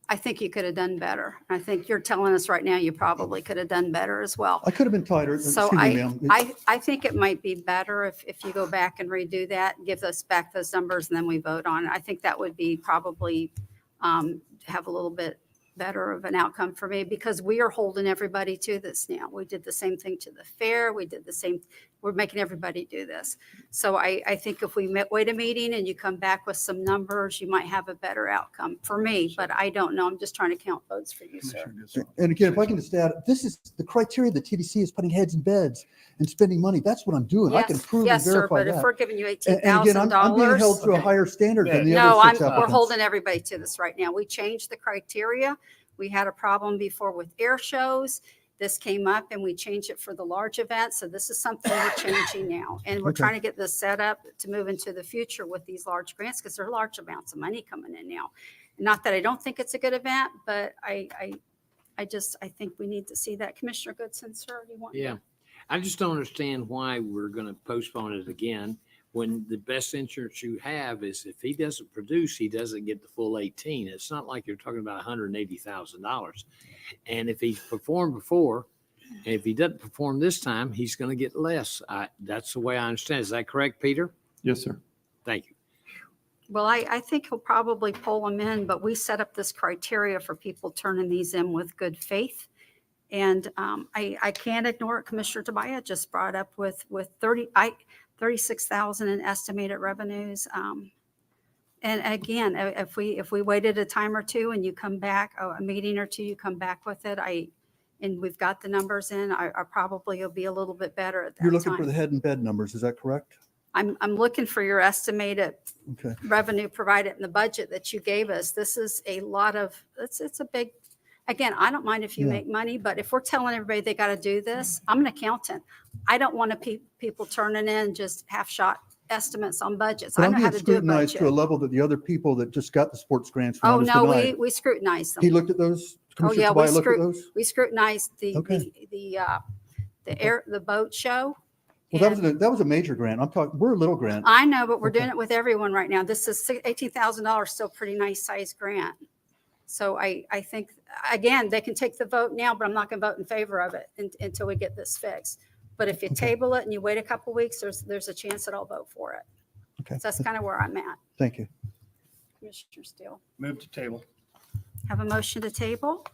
I think you could have done better. I think you're telling us right now you probably could have done better as well. I could have been tighter. So Excuse me, ma'am. I think it might be better if you go back and redo that, give us back those numbers, and then we vote on it. I think that would be probably have a little bit better of an outcome for me because we are holding everybody to this now. We did the same thing to the fair. We did the same. We're making everybody do this. So I think if we wait a meeting and you come back with some numbers, you might have a better outcome for me, but I don't know. I'm just trying to count votes for you, sir. And again, if I can just add, this is the criteria the TDC is putting heads in beds and spending money. That's what I'm doing. I can prove and Yes, sir, verify but if that. we're giving you And again, I'm being $18,000. held to a higher standard than the No, other six we're applicants. holding everybody to this right now. We changed the criteria. We had a problem before with air shows. This came up and we changed it for the large events. So this is something we're changing now. And we're Okay. trying to get this set up to move into the future with these large grants because there are large amounts of money coming in now. Not that I don't think it's a good event, but I I think we need to see that. Commissioner Goodson, sir, you want? Yeah. I just don't understand why we're going to postpone it again when the best insurance you have is if he doesn't produce, he doesn't get the full 18. It's not like you're talking about $180,000. And if he's performed before, and if he doesn't perform this time, he's going to get less. That's the way I understand. Is that correct, Peter? Yes, sir. Thank you. Well, I think he'll probably pull them in, but we set up this criteria for people turning these in with good faith. And I can't ignore it. Commissioner Tobias just brought up with 36,000 in estimated revenues. And again, if we waited a time or two and you come back, a meeting or two, you come back with it, and we've got the numbers in, I probably will be a little bit better at that You're looking for time. the head and bed numbers, is that correct? I'm looking for your estimated Okay. revenue provided in the budget that you gave us. This is a lot of, it's a big, again, I don't mind if you Yeah. make money, but if we're telling everybody they got to do this, I'm an accountant. I don't want to people turning in just half-shot estimates on budgets. But I I'm know how being to do a scrutinized to a budget. level that the other people that just got the sports grants from Oh, us no, tonight. we scrutinize them. He looked at those? Oh, Commissioner yeah, Tobias looked at those? we scrutinized Okay. the boat show. Well, and- that was a major grant. I'm talking, we're a little grant. I know, but we're doing Okay. it with everyone right now. This is $18,000, still pretty nice size grant. So I think, again, they can take the vote now, but I'm not going to vote in favor of it until we get this fixed. But if you table it and you wait a couple weeks, there's a chance that I'll vote for it. Okay. So that's kind of where I'm at. Thank you. Commissioner Steele. Move to table. Have a motion to table?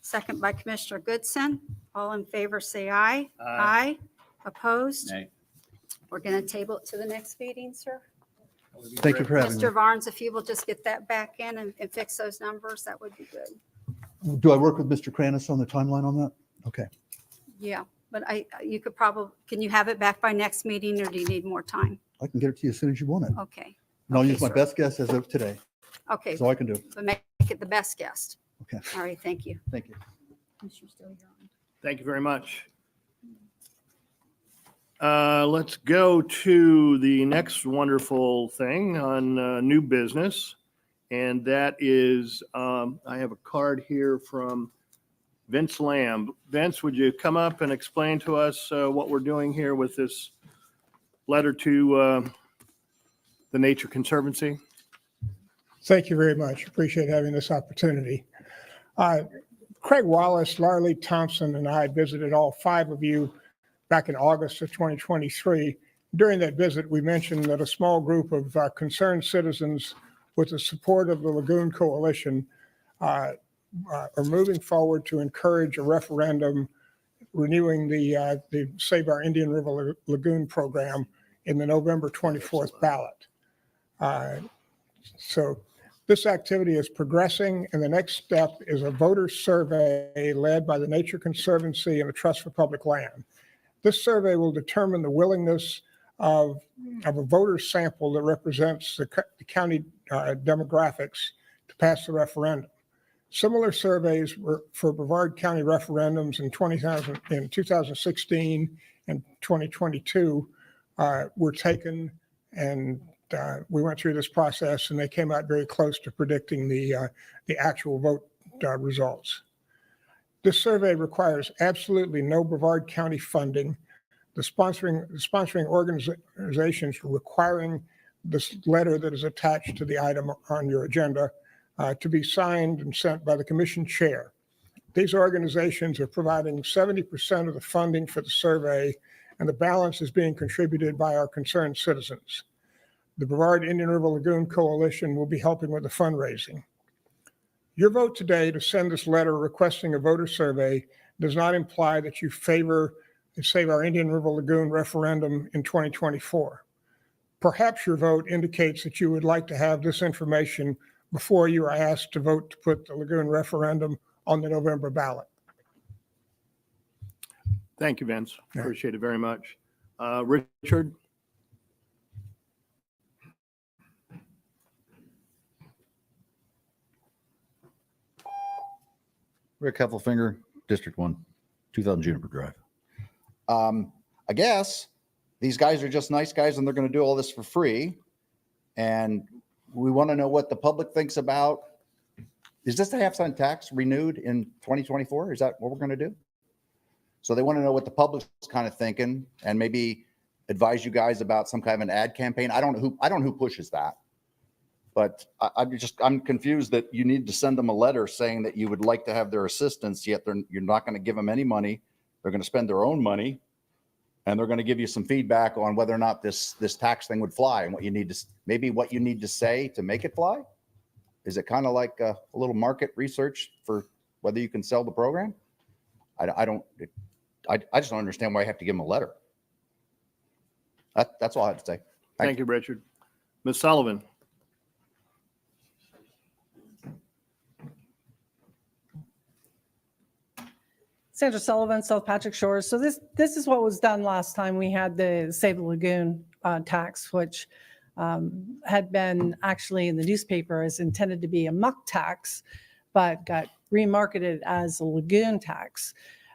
Second by Commissioner Goodson. All in favor, say aye. Aye. Opposed? Nay. We're going to table it to the next meeting, sir. Thank you for having me. Mr. Barnes, if you will just get that back in and fix those numbers, that would be good. Do I work with Mr. Kranis on the timeline on that? Okay. Yeah, but you could probably, can you have it back by next meeting or do you need more time? I can get it to you as soon as you want it. Okay, And I'll Okay, use my sir. best guess as of today. okay, That's all I can do. but make it the best guest. Okay. All right, thank you. Thank you. Commissioner Steele, you're on. Thank you very much. Let's go to the next wonderful thing on new business. And that is, I have a card here from Vince Lamb. Vince, would you come up and explain to us what we're doing here with this letter to the Nature Conservancy? Thank you very much. Appreciate having this opportunity. Craig Wallace, Larley Thompson, and I visited all 5 of you back in August of 2023. During that visit, we mentioned that a small group of concerned citizens with the support of the Lagoon Coalition are moving forward to encourage a referendum renewing the Save Our Indian River Lagoon program in the November 24th ballot. So this activity is progressing, and the next step is a voter survey led by the Nature Conservancy and the Trust for Public Land. This survey will determine the willingness of a voter sample that represents the county demographics to pass the referendum. Similar surveys for Brevard County referendums in 2016 and 2022 were taken, and we went through this process, and they came out very close to predicting the actual vote results. This survey requires absolutely no Brevard County funding. The sponsoring organizations requiring this letter that is attached to the item on your agenda to be signed and sent by the commission chair. These organizations are providing 70% of the funding for the survey, and the balance is being contributed by our concerned citizens. The Brevard Indian River Lagoon Coalition will be helping with the fundraising. Your vote today to send this letter requesting a voter survey does not imply that you favor the Save Our Indian River Lagoon referendum in 2024. Perhaps your vote indicates that you would like to have this information before you are asked to vote to put the Lagoon referendum on the November ballot. Thank you, Vince. Yeah. Appreciate it very much. Richard? Rick Heffelfinger, District 1, 2000 Juniper Drive. I guess these guys are just nice guys and they're going to do all this for free. And we want to know what the public thinks about Is this a half-cent tax renewed in 2024? Is that what we're going to do? So they want to know what the public's kind of thinking and maybe advise you guys about some kind of an ad campaign. I don't know who pushes that. But I'm confused that you need to send them a letter saying that you would like to have their assistance, yet you're not going to give them any money. They're going to spend their own money, and they're going to give you some feedback on whether or not this tax thing would fly and what you need to say to make it fly. Is it kind of like a little market research for whether you can sell the program? I just don't understand why I have to give them a letter. That's all I have to say. Thank you, Richard. Ms. Sullivan. Sandra Sullivan, South Patrick Shores. So this is what was done last time we had the Save the Lagoon tax, which had been actually in the newspaper as intended to be a muck tax, but got remarketed as a lagoon tax.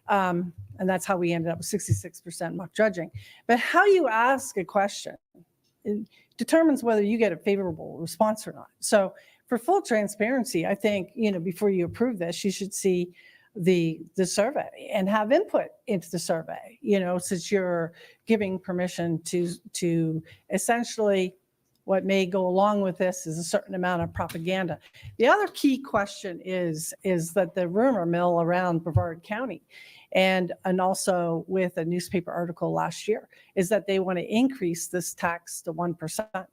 And that's how we ended up with 66% muck dredging. But how you ask a question determines whether you get a favorable response or not. So for full transparency, I think, before you approve this, you should see the survey and have input into the survey, since you're giving permission to essentially what may go along with this is a certain amount of propaganda. The other key question is that the rumor mill around Brevard County and also with a newspaper article last year is that they want to increase this tax to 1%.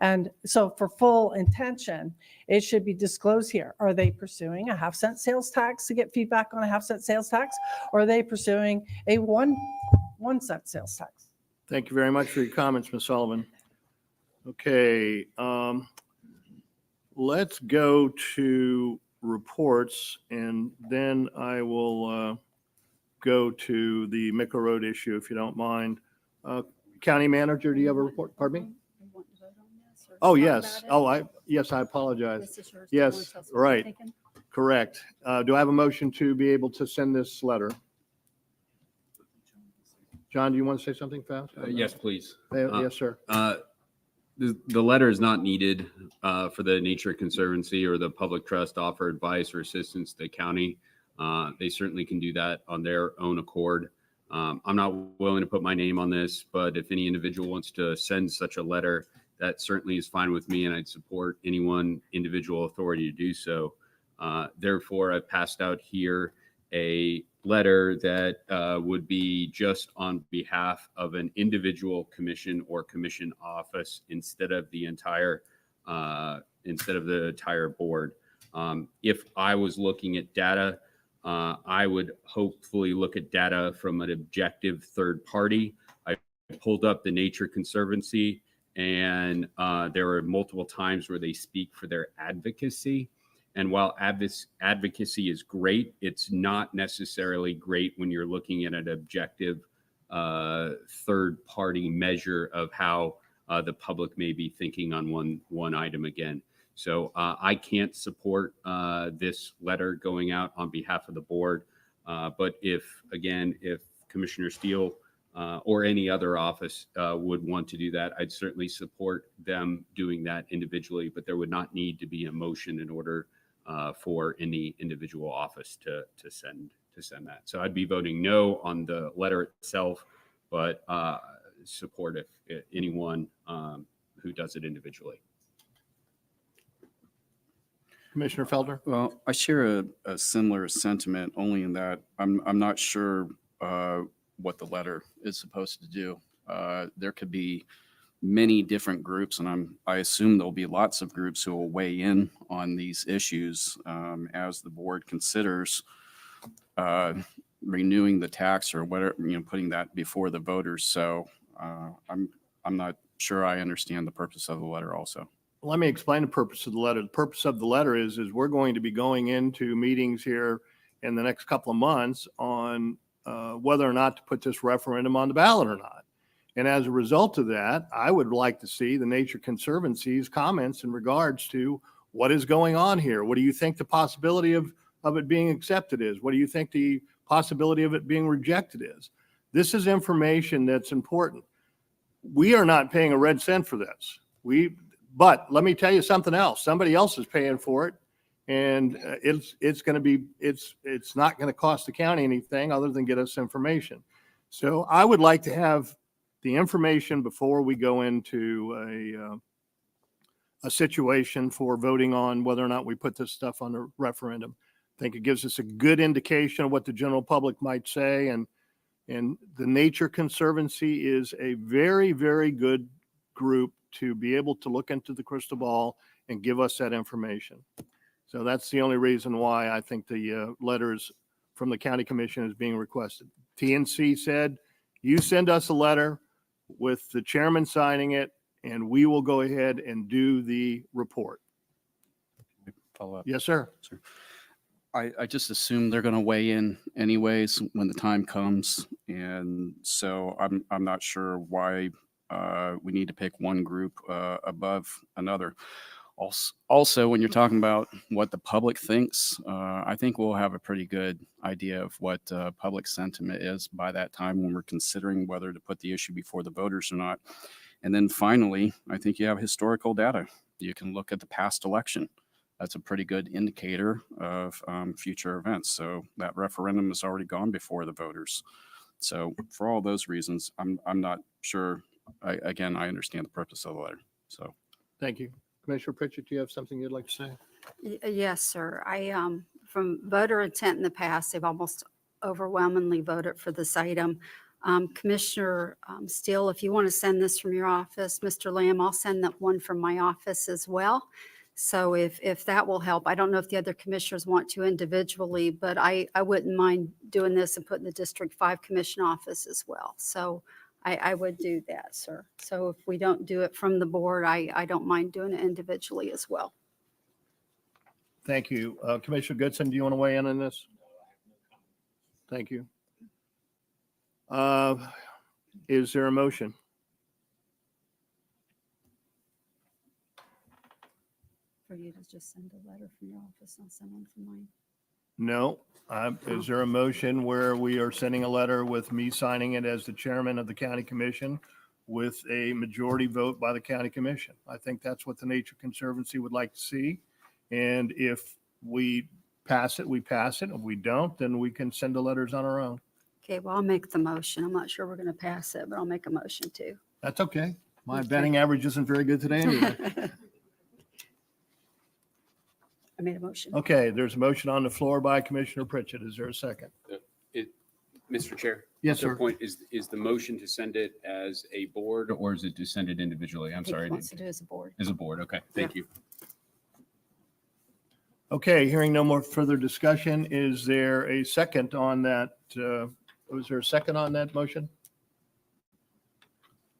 And so for full intention, it should be disclosed here. Are they pursuing a half-cent sales tax to get feedback on a half-cent sales tax? Or are they pursuing a one cent sales tax? Thank you very much for your comments, Ms. Sullivan. Okay, let's go to reports, and then I will go to the Mickle Road issue, if you don't mind. County Manager, do you have a report? Pardon me? Oh, yes. Yes, I apologize. Yes, right. Correct. Do I have a motion to be able to send this letter? John, do you want to say something fast? Yes, please. Yes, sir. The letter is not needed for the Nature Conservancy or the Public Trust to offer advice or assistance to the county. They certainly can do that on their own accord. I'm not willing to put my name on this, but if any individual wants to send such a letter, that certainly is fine with me, and I'd support any one individual authority to do so. Therefore, I've passed out here a letter that would be just on behalf of an individual commission or commission office instead of the entire board. If I was looking at data, I would hopefully look at data from an objective third party. I pulled up the Nature Conservancy, and there were multiple times where they speak for their advocacy. And while advocacy is great, it's not necessarily great when you're looking at an objective third-party measure of how the public may be thinking on one item again. So I can't support this letter going out on behalf of the board. But if Commissioner Steele or any other office would want to do that, I'd certainly support them doing that individually, but there would not need to be a motion in order for any individual office to send that. So I'd be voting no on the letter itself, but support if anyone who does it individually. Commissioner Feldner? Well, I share a similar sentiment, only in that I'm not sure what the letter is supposed to do. There could be many different groups, and I assume there'll be lots of groups who will weigh in on these issues as the board considers renewing the tax or whatever, putting that before the voters. So I'm not sure I understand the purpose of the letter also. Let me explain the purpose of the letter. The purpose of the letter is we're going to be going into meetings here in the next couple of months on whether or not to put this referendum on the ballot or not. And as a result of that, I would like to see the Nature Conservancy's comments in regards to what is going on here. What do you think the possibility of it being accepted is? What do you think the possibility of it being rejected is? This is information that's important. We are not paying a red cent for this. But let me tell you something else. Somebody else is paying for it, And it's going to be, it's not going to cost the county anything other than get us information. So I would like to have the information before we go into a situation for voting on whether or not we put this stuff on a referendum. I think it gives us a good indication of what the general public might say. And the Nature Conservancy is a very, very good group to be able to look into the crystal ball and give us that information. So that's the only reason why I think the letters from the county commission is being requested. TNC said, you send us a letter with the chairman signing it, and we will go ahead and do the report. Follow up. Yes, sir. I just assume they're going to weigh in anyways when the time comes. And so I'm not sure why we need to pick one group above another. Also, when you're talking about what the public thinks, I think we'll have a pretty good idea of what public sentiment is by that time when we're considering whether to put the issue before the voters or not. And then finally, I think you have historical data. You can look at the past election. That's a pretty good indicator of future events. So that referendum has already gone before the voters. So for all those reasons, I'm not sure. Again, I understand the purpose of the letter. So Thank you. Commissioner Pritchett, do you have something you'd like to say? Yes, sir. From voter intent in the past, they've almost overwhelmingly voted for this item. Commissioner Steele, if you want to send this from your office, Mr. Lamb, I'll send that one from my office as well. So if that will help, I don't know if the other commissioners want to individually, but I wouldn't mind doing this and putting the District 5 Commission office as well. So I would do that, sir. So if we don't do it from the board, I don't mind doing it individually as well. Thank you. Commissioner Goodson, do you want to weigh in on this? Thank you. Is there a motion? For you to just send a letter from your office, I'll send one from mine. No. Is there a motion where we are sending a letter with me signing it as the chairman of the county commission with a majority vote by the county commission? I think that's what the Nature Conservancy would like to see. And if we pass it, we pass it. If we don't, then we can send the letters on our own. Okay, well, I'll make the motion. I'm not sure we're going to pass it, but I'll make a motion too. That's okay. My Okay. betting average isn't very good today anyway. I made a motion. Okay, there's a motion on the floor by Commissioner Pritchett. Is there a second? Mr. Chair? Yes, the sir. Point is the motion to send it as a board or is it to send it individually? I'm He sorry. wants to do it as a board. As a board. Okay. Thank you. Okay, hearing no more further discussion, is there a second on that? Was there a second on that motion?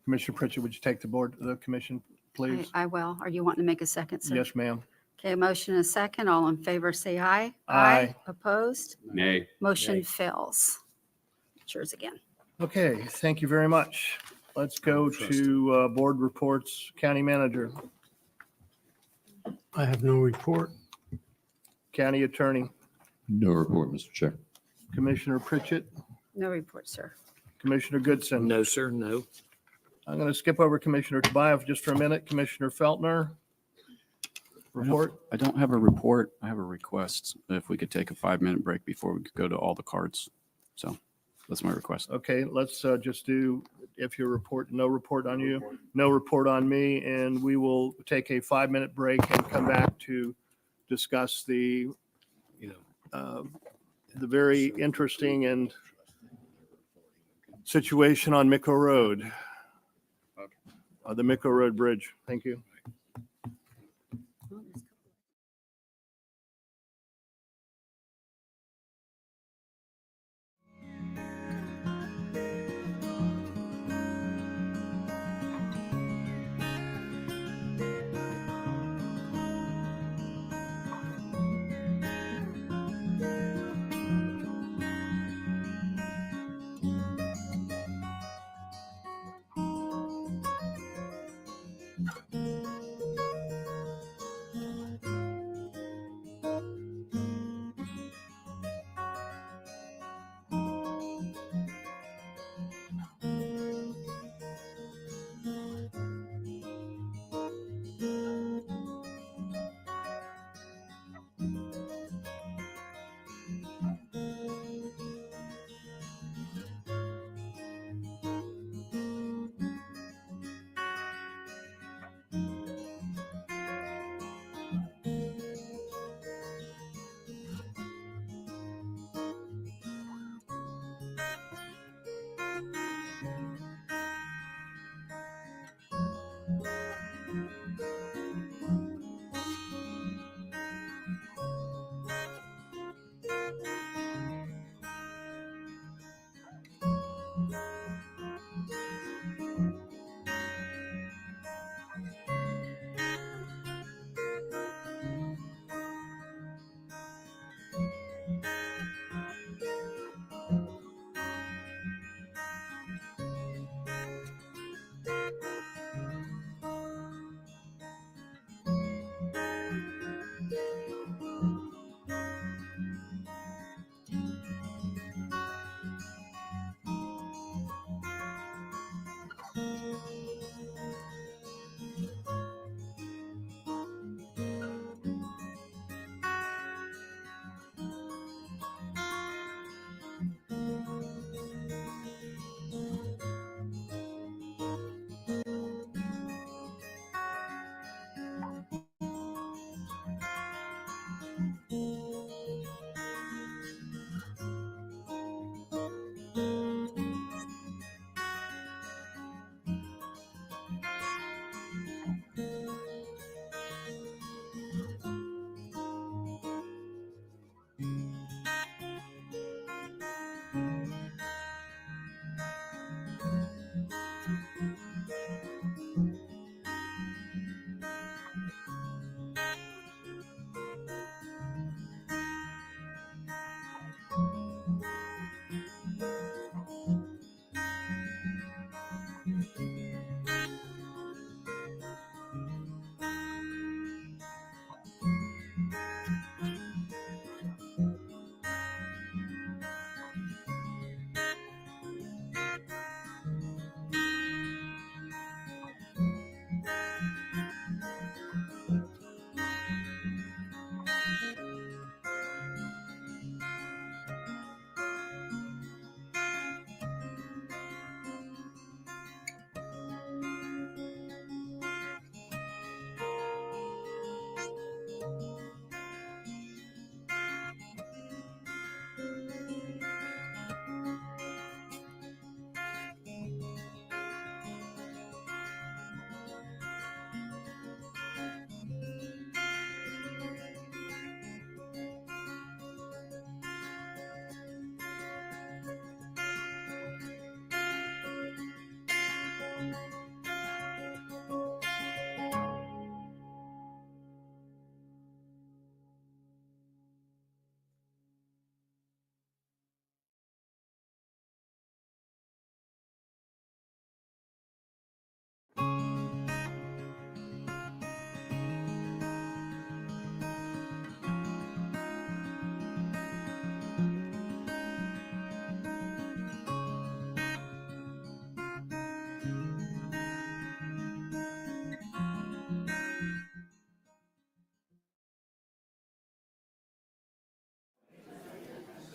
Commissioner Pritchett, would you take the commission, please? I will. Are you wanting to make a second, sir? Yes, ma'am. Okay, motion and a second. All in favor, say aye. Aye. Opposed? Nay. Motion fails. It's yours again. Okay, thank you very much. Let's go to board reports. County manager, I have no report. county attorney, No report, Mr. Chair. Commissioner Pritchett, No report, sir. Commissioner Goodson. No, sir, no. I'm going to skip over Commissioner Tobias just for a minute. Commissioner Feltner. Report. I don't have a report. I have a request. If we could take a 5-minute break before we could go to all the cards. So that's my request. Okay, let's just do, if your report, no report on you, no report on me, and we will take a 5-minute break and come back to discuss the very interesting and situation on Micco Road, the Micco Road Bridge. Thank you.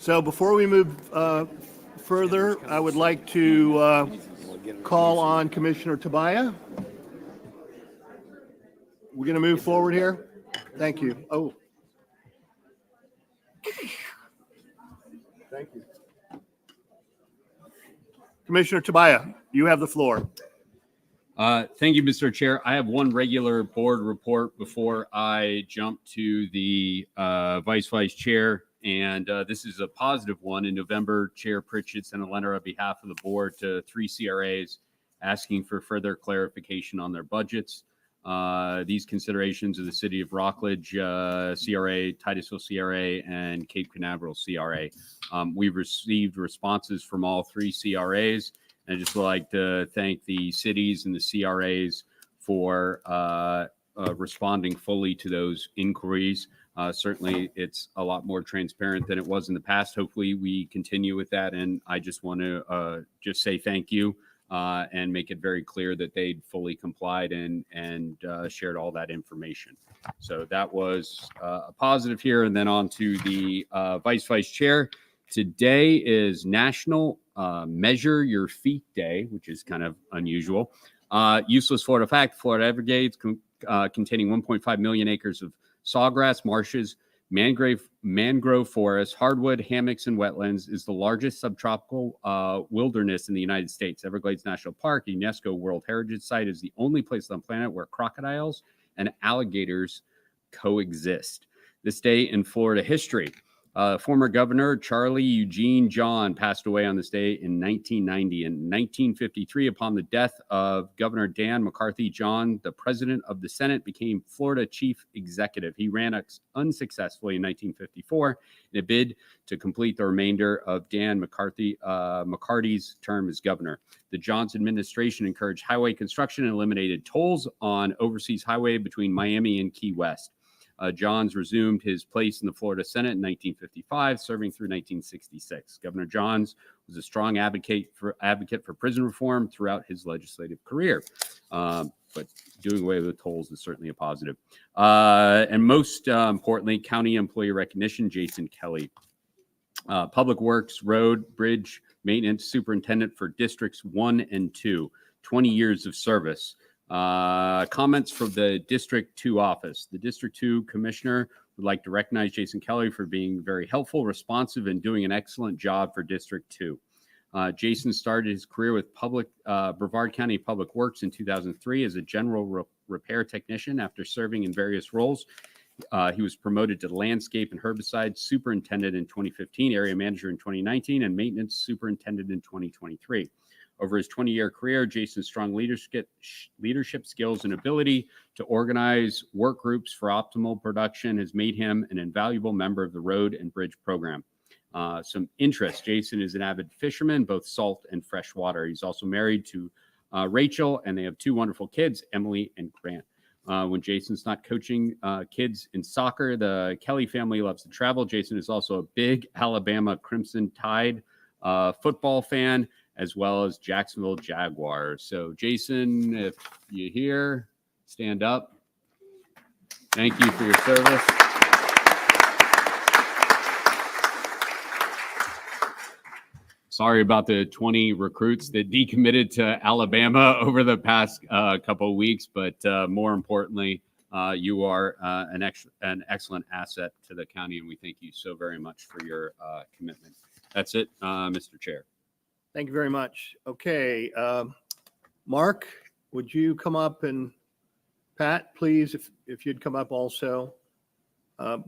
So before we move further, I would like to call on Commissioner Tobias. We're going to move forward here. Thank you. Oh. Thank you. Commissioner Tobias, you have the floor. Thank you, Mr. Chair. I have one regular board report before I jump to the vice chair. And this is a positive one. In November, Chair Pritchett sent a letter on behalf of the board to 3 CRAs asking for further clarification on their budgets. These considerations are the City of Rockledge CRA, Titusville CRA, and Cape Canaveral CRA. We've received responses from all 3 CRAs. And I just would like to thank the cities and the CRAs for responding fully to those inquiries. Certainly, it's a lot more transparent than it was in the past. Hopefully, we continue with that. And I just want to just say thank you and make it very clear that they'd fully complied and shared all that information. So that was a positive here. And then on to the vice chair. Today is National Measure Your Feet Day, which is kind of unusual. Useless Florida fact: Florida Everglades, containing 1.5 million acres of sawgrass, marshes, mangrove forests, hardwood, hammocks, and wetlands, is the largest subtropical wilderness in the United States. Everglades National Park, a UNESCO World Heritage Site, is the only place on the planet where crocodiles and alligators coexist. This day in Florida history. Former Governor Charlie Eugene John passed away on this day in 1990. In 1953, upon the death of Governor Dan McCarthy, John, the President of the Senate, became Florida Chief Executive. He ran unsuccessfully in 1954 in a bid to complete the remainder of Dan McCarty's term as governor. The Johnson administration encouraged highway construction and eliminated tolls on overseas highway between Miami and Key West. Johns resumed his place in the Florida Senate in 1955, serving through 1966. Governor Johns was a strong advocate for prison reform throughout his legislative career. But doing away with tolls is certainly a positive. And most importantly, county employee recognition: Jason Kelly, Public Works, Road, Bridge, Maintenance Superintendent for Districts 1 and 2, 20 years of service. Comments from the District 2 office. The District 2 commissioner would like to recognize Jason Kelly for being very helpful, responsive, and doing an excellent job for District 2. Jason started his career with Brevard County Public Works in 2003 as a general repair technician. After serving in various roles, he was promoted to landscape and herbicide superintendent in 2015, area manager in 2019, and maintenance superintendent in 2023. Over his 20-year career, Jason's strong leadership skills and ability to organize work groups for optimal production has made him an invaluable member of the road and bridge program. Some interest: Jason is an avid fisherman, both salt and freshwater. He's also married to Rachel, and they have 2 wonderful kids, Emily and Grant. When Jason's not coaching kids in soccer, the Kelly family loves to travel. Jason is also a big Alabama Crimson Tide football fan, as well as Jacksonville Jaguars. So, Jason, if you're here, stand up. Thank you for your service. Sorry about the 20 recruits that decommitted to Alabama over the past couple of weeks, but more importantly, you are an excellent asset to the county, and we thank you so very much for your commitment. That's it, Mr. Chair. Thank you very much. Okay, Mark, would you come up, and Pat, please, if you'd come up also.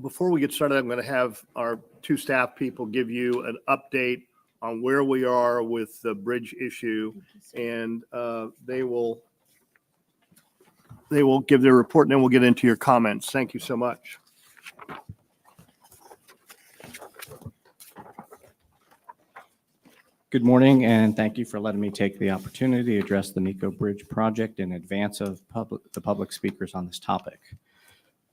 Before we get started, I'm going to have our 2 staff people give you an update on where we are with the bridge issue, and they will give their report, and then we'll get into your comments. Thank you so much. Good morning, and thank you for letting me take the opportunity to address the Mico Bridge project in advance of the public speakers on this topic.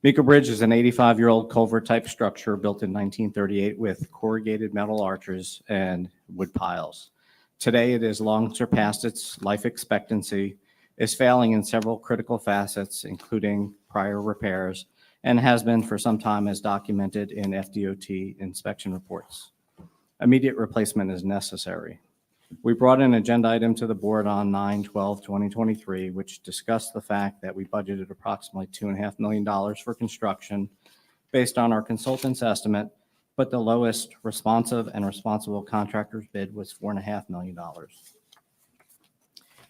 Mico Bridge is an 85-year-old culvert-type structure built in 1938 with corrugated metal arches and wood piles. Today, it has long surpassed its life expectancy, is failing in several critical facets, including prior repairs, and has been for some time as documented in FDOT inspection reports. immediate replacement is necessary. We brought an agenda item to the board on 9/12/2023, which discussed the fact that we budgeted approximately $2.5 million for construction based on our consultant's estimate, but the lowest responsive and responsible contractor's bid was $4.5 million.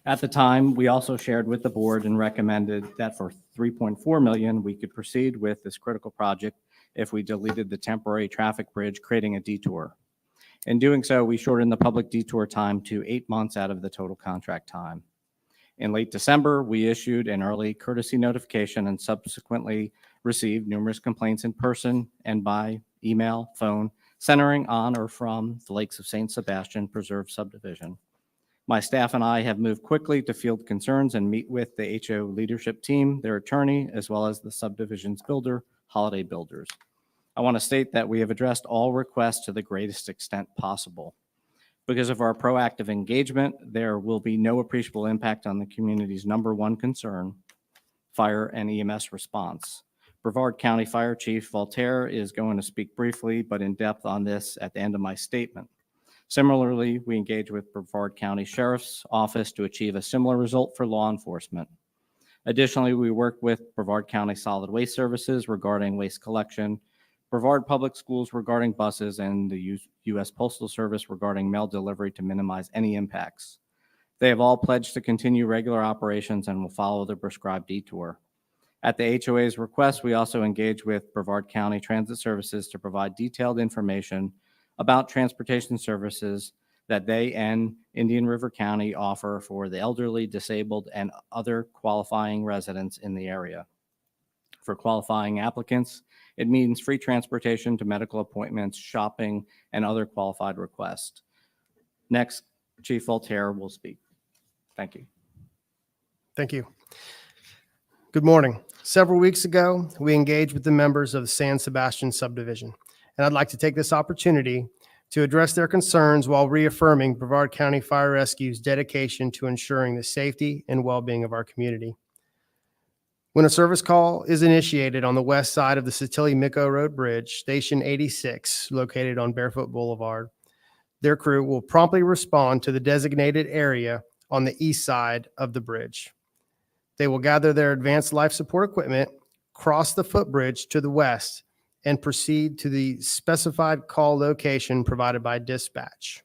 At the time, we also shared with the board and recommended that for $3.4 million, we could proceed with this critical project if we deleted the temporary traffic bridge, creating a detour. In doing so, we shortened the public detour time to 8 months out of the total contract time. In late December, we issued an early courtesy notification and subsequently received numerous complaints in person and by email, phone, centering on or from the Lakes of St. Sebastian Preserve subdivision. My staff and I have moved quickly to field concerns and meet with the HO leadership team, their attorney, as well as the subdivision's builder, Holiday Builders. I want to state that we have addressed all requests to the greatest extent possible. Because of our proactive engagement, there will be no appreciable impact on the community's number one concern, fire and EMS response. Brevard County Fire Chief Voltaire is going to speak briefly but in depth on this at the end of my statement. Similarly, we engage with Brevard County Sheriff's Office to achieve a similar result for law enforcement. Additionally, we work with Brevard County Solid Waste Services regarding waste collection, Brevard Public Schools regarding buses, and the U.S. Postal Service regarding mail delivery to minimize any impacts. They have all pledged to continue regular operations and will follow the prescribed detour. At the HOA's request, we also engage with Brevard County Transit Services to provide detailed information about transportation services that they and Indian River County offer for the elderly, disabled, and other qualifying residents in the area. For qualifying applicants, it means free transportation to medical appointments, shopping, and other qualified requests. Next, Chief Voltaire will speak. Thank you. Thank you. Good morning. Several weeks ago, we engaged with the members of the San Sebastian subdivision, and I'd like to take this opportunity to address their concerns while reaffirming Brevard County Fire Rescue's dedication to ensuring the safety and well-being of our community. When a service call is initiated on the west side of the Satilli-Micco Road Bridge, Station 86, located on Barefoot Boulevard, their crew will promptly respond to the designated area on the east side of the bridge. They will gather their advanced life support equipment, cross the footbridge to the west, and proceed to the specified call location provided by dispatch.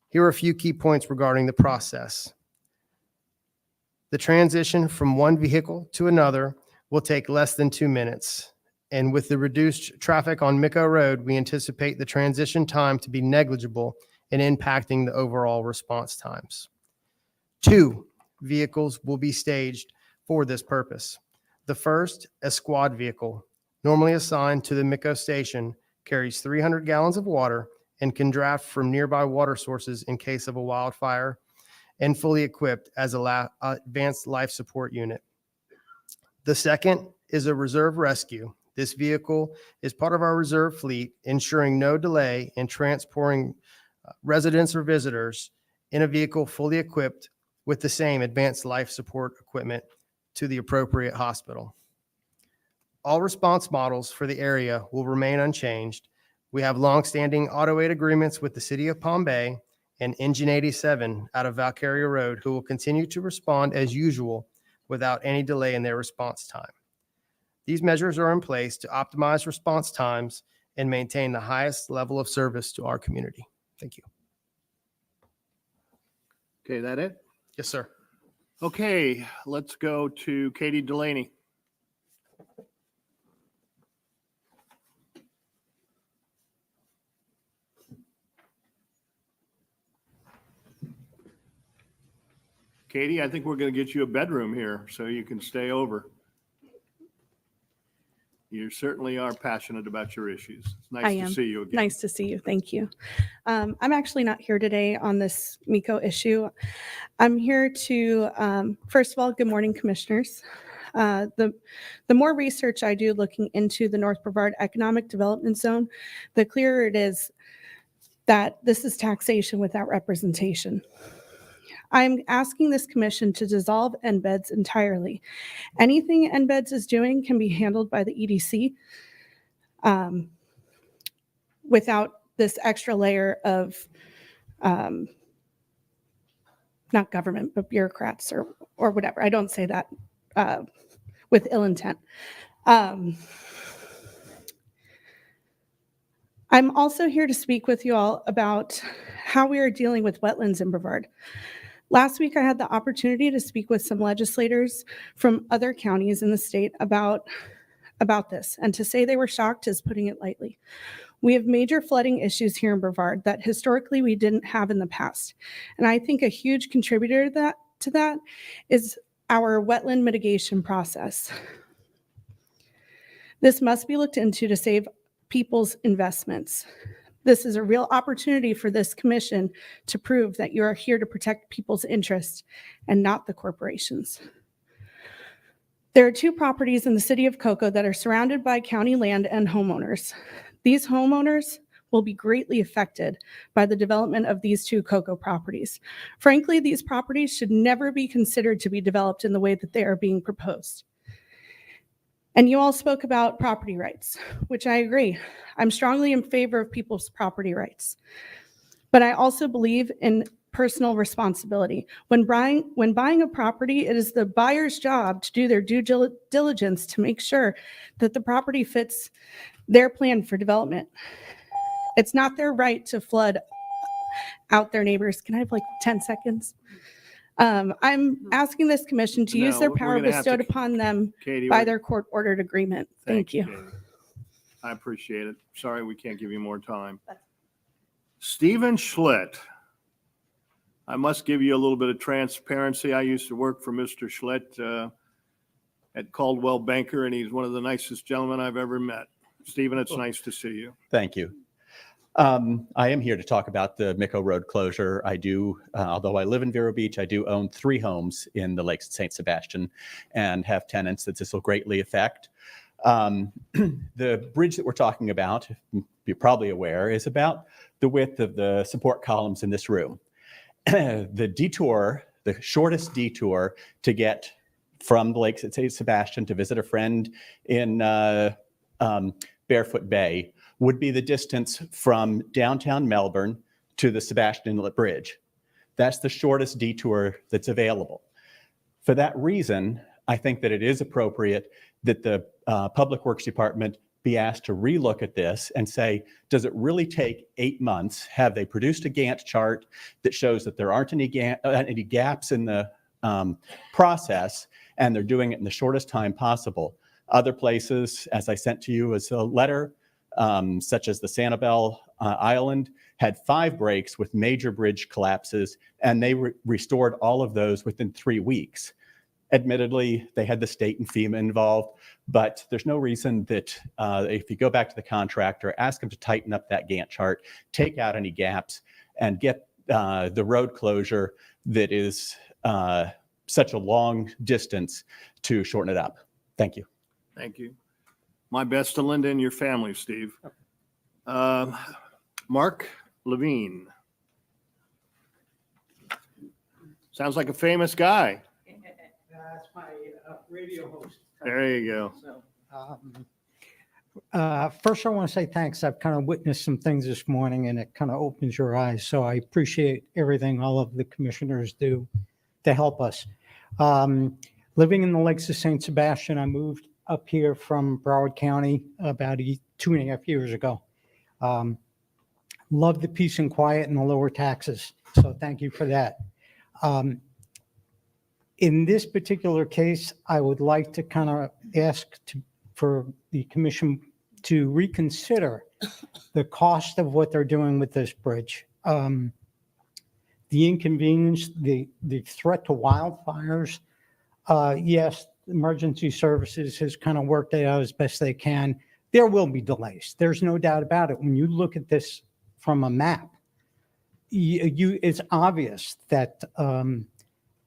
Here are a few key points regarding the process. The transition from one vehicle to another will take less than 2 minutes. And with the reduced traffic on Micco Road, we anticipate the transition time to be negligible in impacting the overall response times. 2 vehicles will be staged for this purpose. The first, a squad vehicle, normally assigned to the Micco station, carries 300 gallons of water and can draft from nearby water sources in case of a wildfire, and fully equipped as an advanced life support unit. The second is a reserve rescue. This vehicle is part of our reserve fleet, ensuring no delay in transporting residents or visitors in a vehicle fully equipped with the same advanced life support equipment to the appropriate hospital. All response models for the area will remain unchanged. We have longstanding auto aid agreements with the City of Palm Bay and Engine 87 out of Valcaria Road, who will continue to respond as usual without any delay in their response time. These measures are in place to optimize response times and maintain the highest level of service to our community. Thank you. Okay, that it? Yes, sir. Okay, let's go to Katie Delaney. Katie, I think we're going to get you a bedroom here so you can stay over. You certainly are passionate about your issues. It's I nice am. to see you again. Nice to see you. Thank you. I'm actually not here today on this Micco issue. I'm here to, first of all, good morning, commissioners. The more research I do looking into the North Brevard Economic Development Zone, the clearer it is that this is taxation without representation. I'm asking this commission to dissolve NBEDS entirely. Anything NBEDS is doing can be handled by the EDC without this extra layer of not government, but bureaucrats or whatever. I don't say that with ill intent. I'm also here to speak with you all about how we are dealing with wetlands in Brevard. Last week, I had the opportunity to speak with some legislators from other counties in the state about this, and to say they were shocked is putting it lightly. We have major flooding issues here in Brevard that historically we didn't have in the past. And I think a huge contributor to that is our wetland mitigation process. This must be looked into to save people's investments. This is a real opportunity for this commission to prove that you are here to protect people's interests and not the corporations. There are 2 properties in the city of Cocoa that are surrounded by county land and homeowners. These homeowners will be greatly affected by the development of these 2 Cocoa properties. Frankly, these properties should never be considered to be developed in the way that they are being proposed. And you all spoke about property rights, which I agree. I'm strongly in favor of people's property rights. But I also believe in personal responsibility. When buying a property, it is the buyer's job to do their due diligence to make sure that the property fits their plan for development. It's not their right to flood out their neighbors. Can I have like 10 seconds? I'm asking this commission to use their No, power we're gonna have to- bestowed upon them Katie, by we're- their court-ordered agreement. Thank you. Katie. I appreciate it. Sorry we can't give you more time. Stephen Schlitt. I must give you a little bit of transparency. I used to work for Mr. Schlitt at Caldwell Banker, and he's one of the nicest gentlemen I've ever met. Stephen, it's nice to see you. Thank you. I am here to talk about the Micco Road closure. I do, although I live in Vero Beach, I do own 3 homes in the Lakes at St. Sebastian and have tenants that this will greatly affect. The bridge that we're talking about, you're probably aware, is about the width of the support columns in this room. The detour, the shortest detour to get from the Lakes at St. Sebastian to visit a friend in Barefoot Bay would be the distance from downtown Melbourne to the Sebastian Inlet Bridge. That's the shortest detour that's available. For that reason, I think that it is appropriate that the Public Works Department be asked to relook at this and say, does it really take 8 months? Have they produced a Gantt chart that shows that there aren't any gaps in the process, and they're doing it in the shortest time possible? Other places, as I sent to you as a letter, such as the Sanibel Island, had 5 breaks with major bridge collapses, and they restored all of those within 3 weeks. Admittedly, they had the state and FEMA involved, but there's no reason that if you go back to the contractor, ask them to tighten up that Gantt chart, take out any gaps, and get the road closure that is such a long distance to shorten it up. Thank you. Thank you. My best to Linda and your family, Steve. Mark Levine. Sounds like a famous guy. That's my radio host. There you go. So, first, I want to say thanks. I've kind of witnessed some things this morning, and it kind of opens your eyes. So I appreciate everything all of the commissioners do to help us. Living in the Lakes of St. Sebastian, I moved up here from Brevard County about 2.5 years ago. Love the peace and quiet and the lower taxes. So thank you for that. In this particular case, I would like to kind of ask for the commission to reconsider the cost of what they're doing with this bridge. The inconvenience, the threat to wildfires. Yes, emergency services has kind of worked it out as best they can. There will be delays. There's no doubt about it. When you look at this from a map, it's obvious that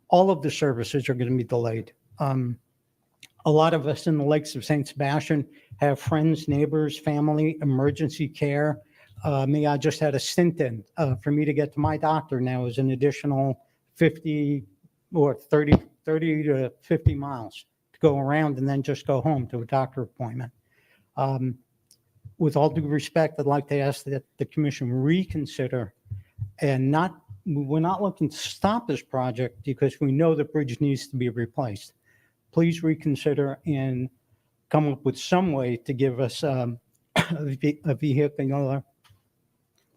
all of the services are going to be delayed. A lot of us in the Lakes of St. Sebastian have friends, neighbors, family, emergency care. Me, I just had a stint in. For me to get to my doctor now is an additional 50 or 30 to 50 miles to go around and then just go home to a doctor appointment. with all due respect, I'd like to ask that the commission reconsider and we're not looking to stop this project because we know the bridge needs to be replaced. Please reconsider and come up with some way to give us a vehicular,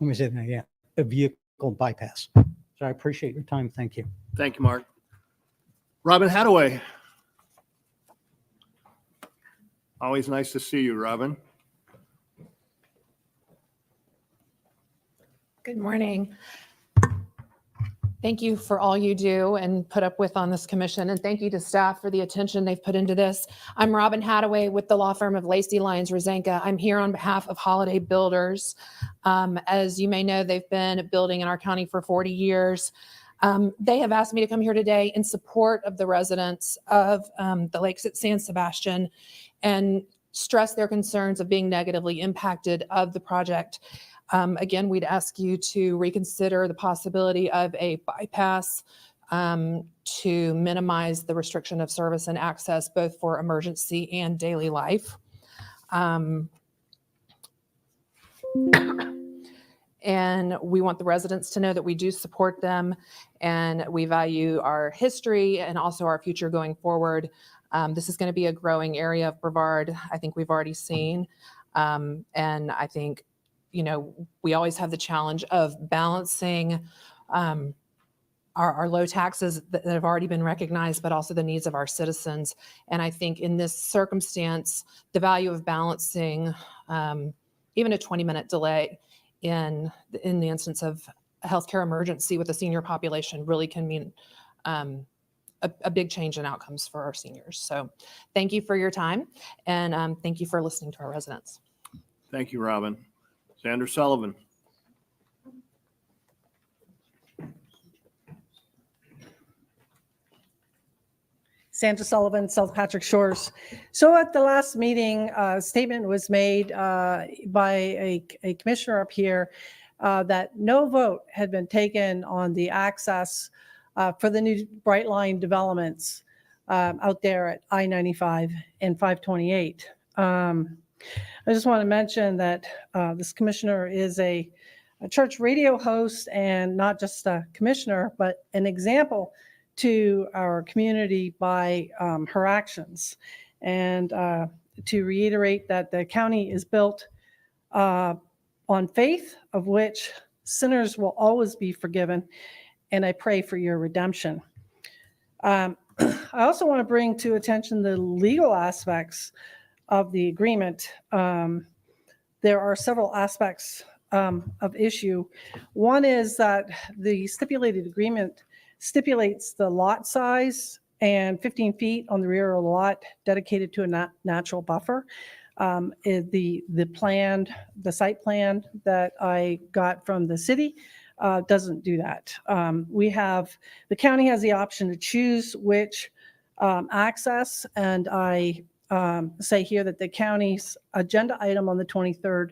let me say that, yeah, a vehicle bypass. So I appreciate your time. Thank you. Thank you, Mark. Robin Hadaway. Always nice to see you, Robin. Good morning. Thank you for all you do and put up with on this commission. And thank you to staff for the attention they've put into this. I'm Robin Hadaway with the law firm of Lacey Lyons Rosenka. I'm here on behalf of Holiday Builders. As you may know, they've been building in our county for 40 years. They have asked me to come here today in support of the residents of the lakes at San Sebastian and stress their concerns of being negatively impacted of the project. Again, we'd ask you to reconsider the possibility of a bypass to minimize the restriction of service and access both for emergency and daily life. And we want the residents to know that we do support them and we value our history and also our future going forward. This is going to be a growing area of Brevard. I think we've already seen. And I think, you know, we always have the challenge of balancing our low taxes that have already been recognized, but also the needs of our citizens. And I think in this circumstance, the value of balancing even a 20-minute delay in the instance of a healthcare emergency with a senior population really can mean a big change in outcomes for our seniors. So thank you for your time and thank you for listening to our residents. Thank you, Robin. Sandra Sullivan. Sandra Sullivan, South Patrick Shores. So at the last meeting, a statement was made by a commissioner up here that no vote had been taken on the access for the new Bright Line developments out there at I-95 and 528. I just want to mention that this commissioner is a church radio host and not just a commissioner, but an example to our community by her actions. And to reiterate that the county is built on faith, of which sinners will always be forgiven. And I pray for your redemption. I also want to bring to attention the legal aspects of the agreement. There are several aspects of issue. One is that the stipulated agreement stipulates the lot size and 15 feet on the rear of the lot dedicated to a natural buffer. The site plan that I got from the city doesn't do that. The county has the option to choose which access, and I say here that the county's agenda item on the 23rd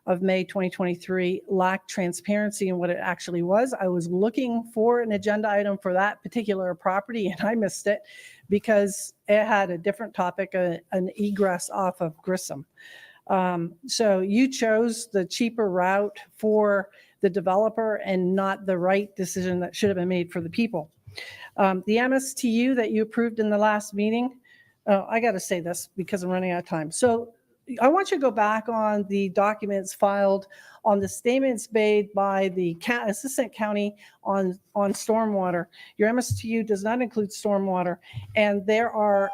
of May 2023 lacked transparency in what it actually was. I was looking for an agenda item for that particular property and I missed it because it had a different topic, an egress off of Grissom. So you chose the cheaper route for the developer and not the right decision that should have been made for the people. The MSTU that you approved in the last meeting, I got to say this because I'm running out of time. So I want you to go back on the documents filed on the statements made by the assistant county on stormwater. Your MSTU does not include stormwater, and they are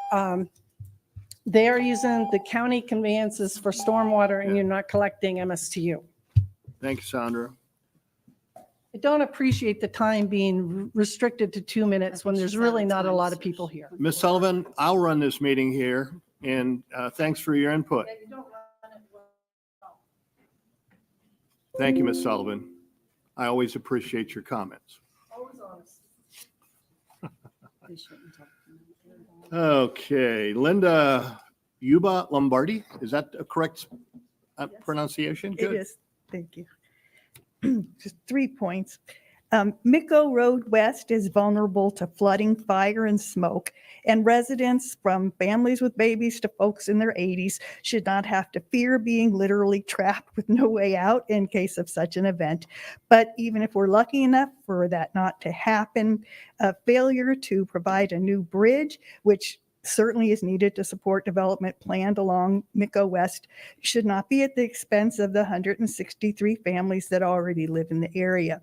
using the county conveyances for stormwater, and you're not collecting MSTU. Thank you, Sandra. I don't appreciate the time being restricted to 2 minutes when there's really not a lot of people here. Ms. Sullivan, I'll run this meeting here, and thanks for your input. Thank you, Ms. Sullivan. I always appreciate your comments. Always honest. Okay, Linda Yuba Lombardi, is that a correct pronunciation? It Good. is. Thank you. Just 3 points. Micco Road West is vulnerable to flooding, fire, and smoke, and residents from families with babies to folks in their 80s should not have to fear being literally trapped with no way out in case of such an event. But even if we're lucky enough for that not to happen, a failure to provide a new bridge, which certainly is needed to support development planned along Micco West, should not be at the expense of the 163 families that already live in the area.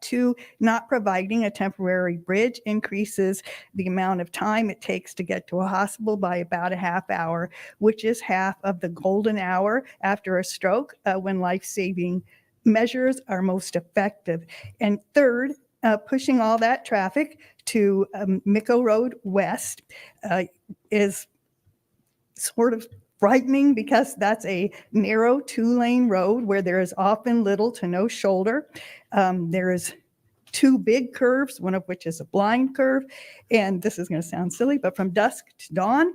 Two, not providing a temporary bridge increases the amount of time it takes to get to a hospital by about a half hour, which is half of the golden hour after a stroke when life-saving measures are most effective. And third, pushing all that traffic to Micco Road West is sort of frightening because that's a narrow 2-lane road where there is often little to no shoulder. There is 2 big curves, one of which is a blind curve. And this is going to sound silly, but from dusk to dawn,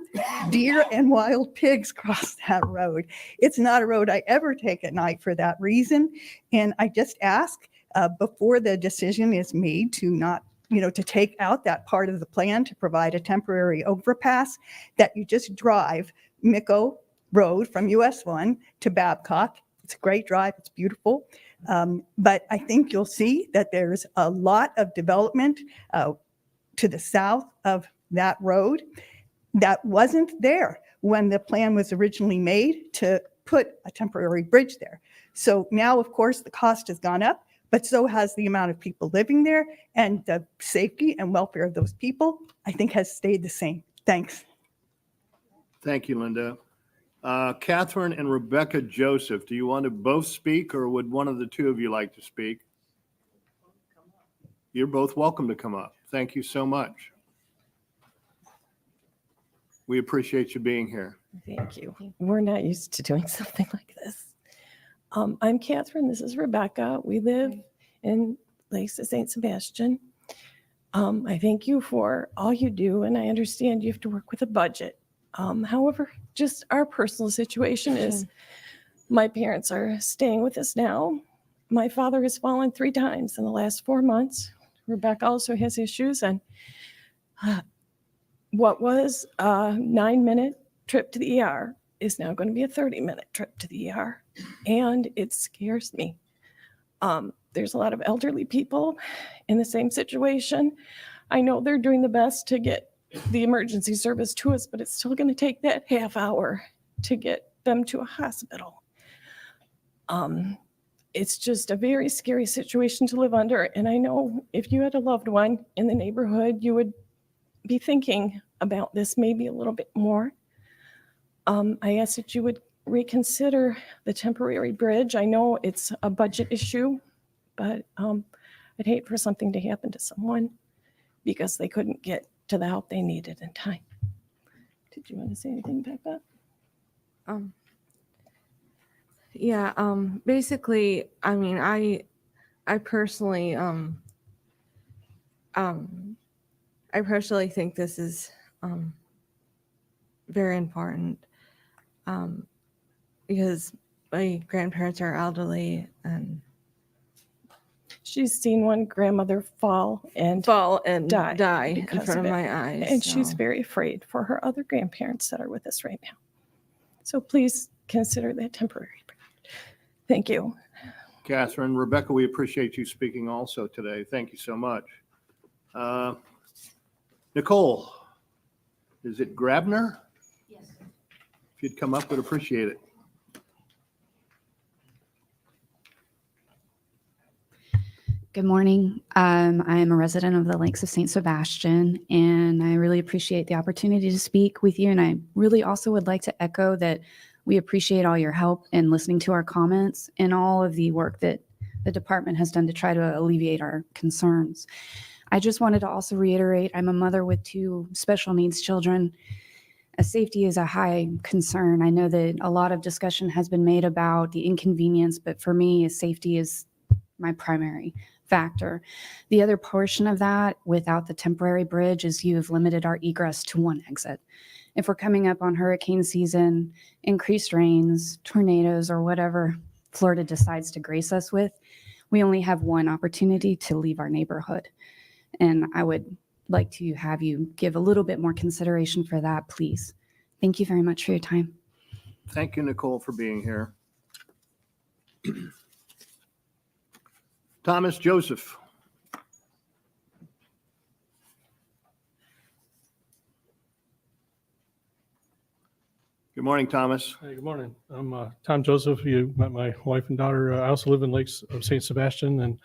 deer and wild pigs cross that road. It's not a road I ever take at night for that reason. And I just ask before the decision is made to not to take out that part of the plan to provide a temporary overpass, that you just drive Micco Road from US 1 to Babcock. It's a great drive. It's beautiful. But I think you'll see that there's a lot of development to the south of that road that wasn't there when the plan was originally made to put a temporary bridge there. So now, of course, the cost has gone up, but so has the amount of people living there, and the safety and welfare of those people, I think, has stayed the same. Thanks. Thank you, Linda. Catherine and Rebecca Joseph, do you want to both speak, or would one of the two of you like to speak? You're both welcome to come up. Thank you so much. We appreciate you being here. Thank you. We're not used to doing something like this. I'm Catherine. This is Rebecca. We live in Lakes of St. Sebastian. I thank you for all you do, and I understand you have to work with a budget. However, just our personal situation is my parents are staying with us now. My father has fallen 3 times in the last 4 months. Rebecca also has issues, and what was a 9-minute trip to the ER is now going to be a 30-minute trip to the ER, and it scares me. There's a lot of elderly people in the same situation. I know they're doing the best to get the emergency service to us, but it's still going to take that half hour to get them to a hospital. It's just a very scary situation to live under, and I know if you had a loved one in the neighborhood, you would be thinking about this maybe a little bit more. I ask that you would reconsider the temporary bridge. I know it's a budget issue, but I'd hate for something to happen to someone because they couldn't get to the help they needed in time. Did you want to say anything about that? Yeah, basically, I mean, I personally think this is very important because my grandparents are elderly, and she's seen one grandmother fall and die in because front of it. my eyes. And she's so. very afraid for her other grandparents that are with us right now. So please consider that temporary. Thank you. Catherine, Rebecca, we appreciate you speaking also today. Thank you so much. Nicole, is it Grabner? Yes. If you'd come up, we'd appreciate it. Good morning. I am a resident of the Lakes of St. Sebastian, and I really appreciate the opportunity to speak with you. And I really also would like to echo that we appreciate all your help in listening to our comments and all of the work that the department has done to try to alleviate our concerns. I just wanted to also reiterate, I'm a mother with 2 special needs children. Safety is a high concern. I know that a lot of discussion has been made about the inconvenience, but for me, safety is my primary factor. The other portion of that, without the temporary bridge, is you have limited our egress to 1 exit. If we're coming up on hurricane season, increased rains, tornadoes, or whatever Florida decides to grace us with, we only have one opportunity to leave our neighborhood. And I would like to have you give a little bit more consideration for that, please. Thank you very much for your time. Thank you, Nicole, for being here. Thomas Joseph. Good morning, Thomas. Hey, good morning. I'm Tom Joseph. You met my wife and daughter. I also live in Lakes of St. Sebastian, and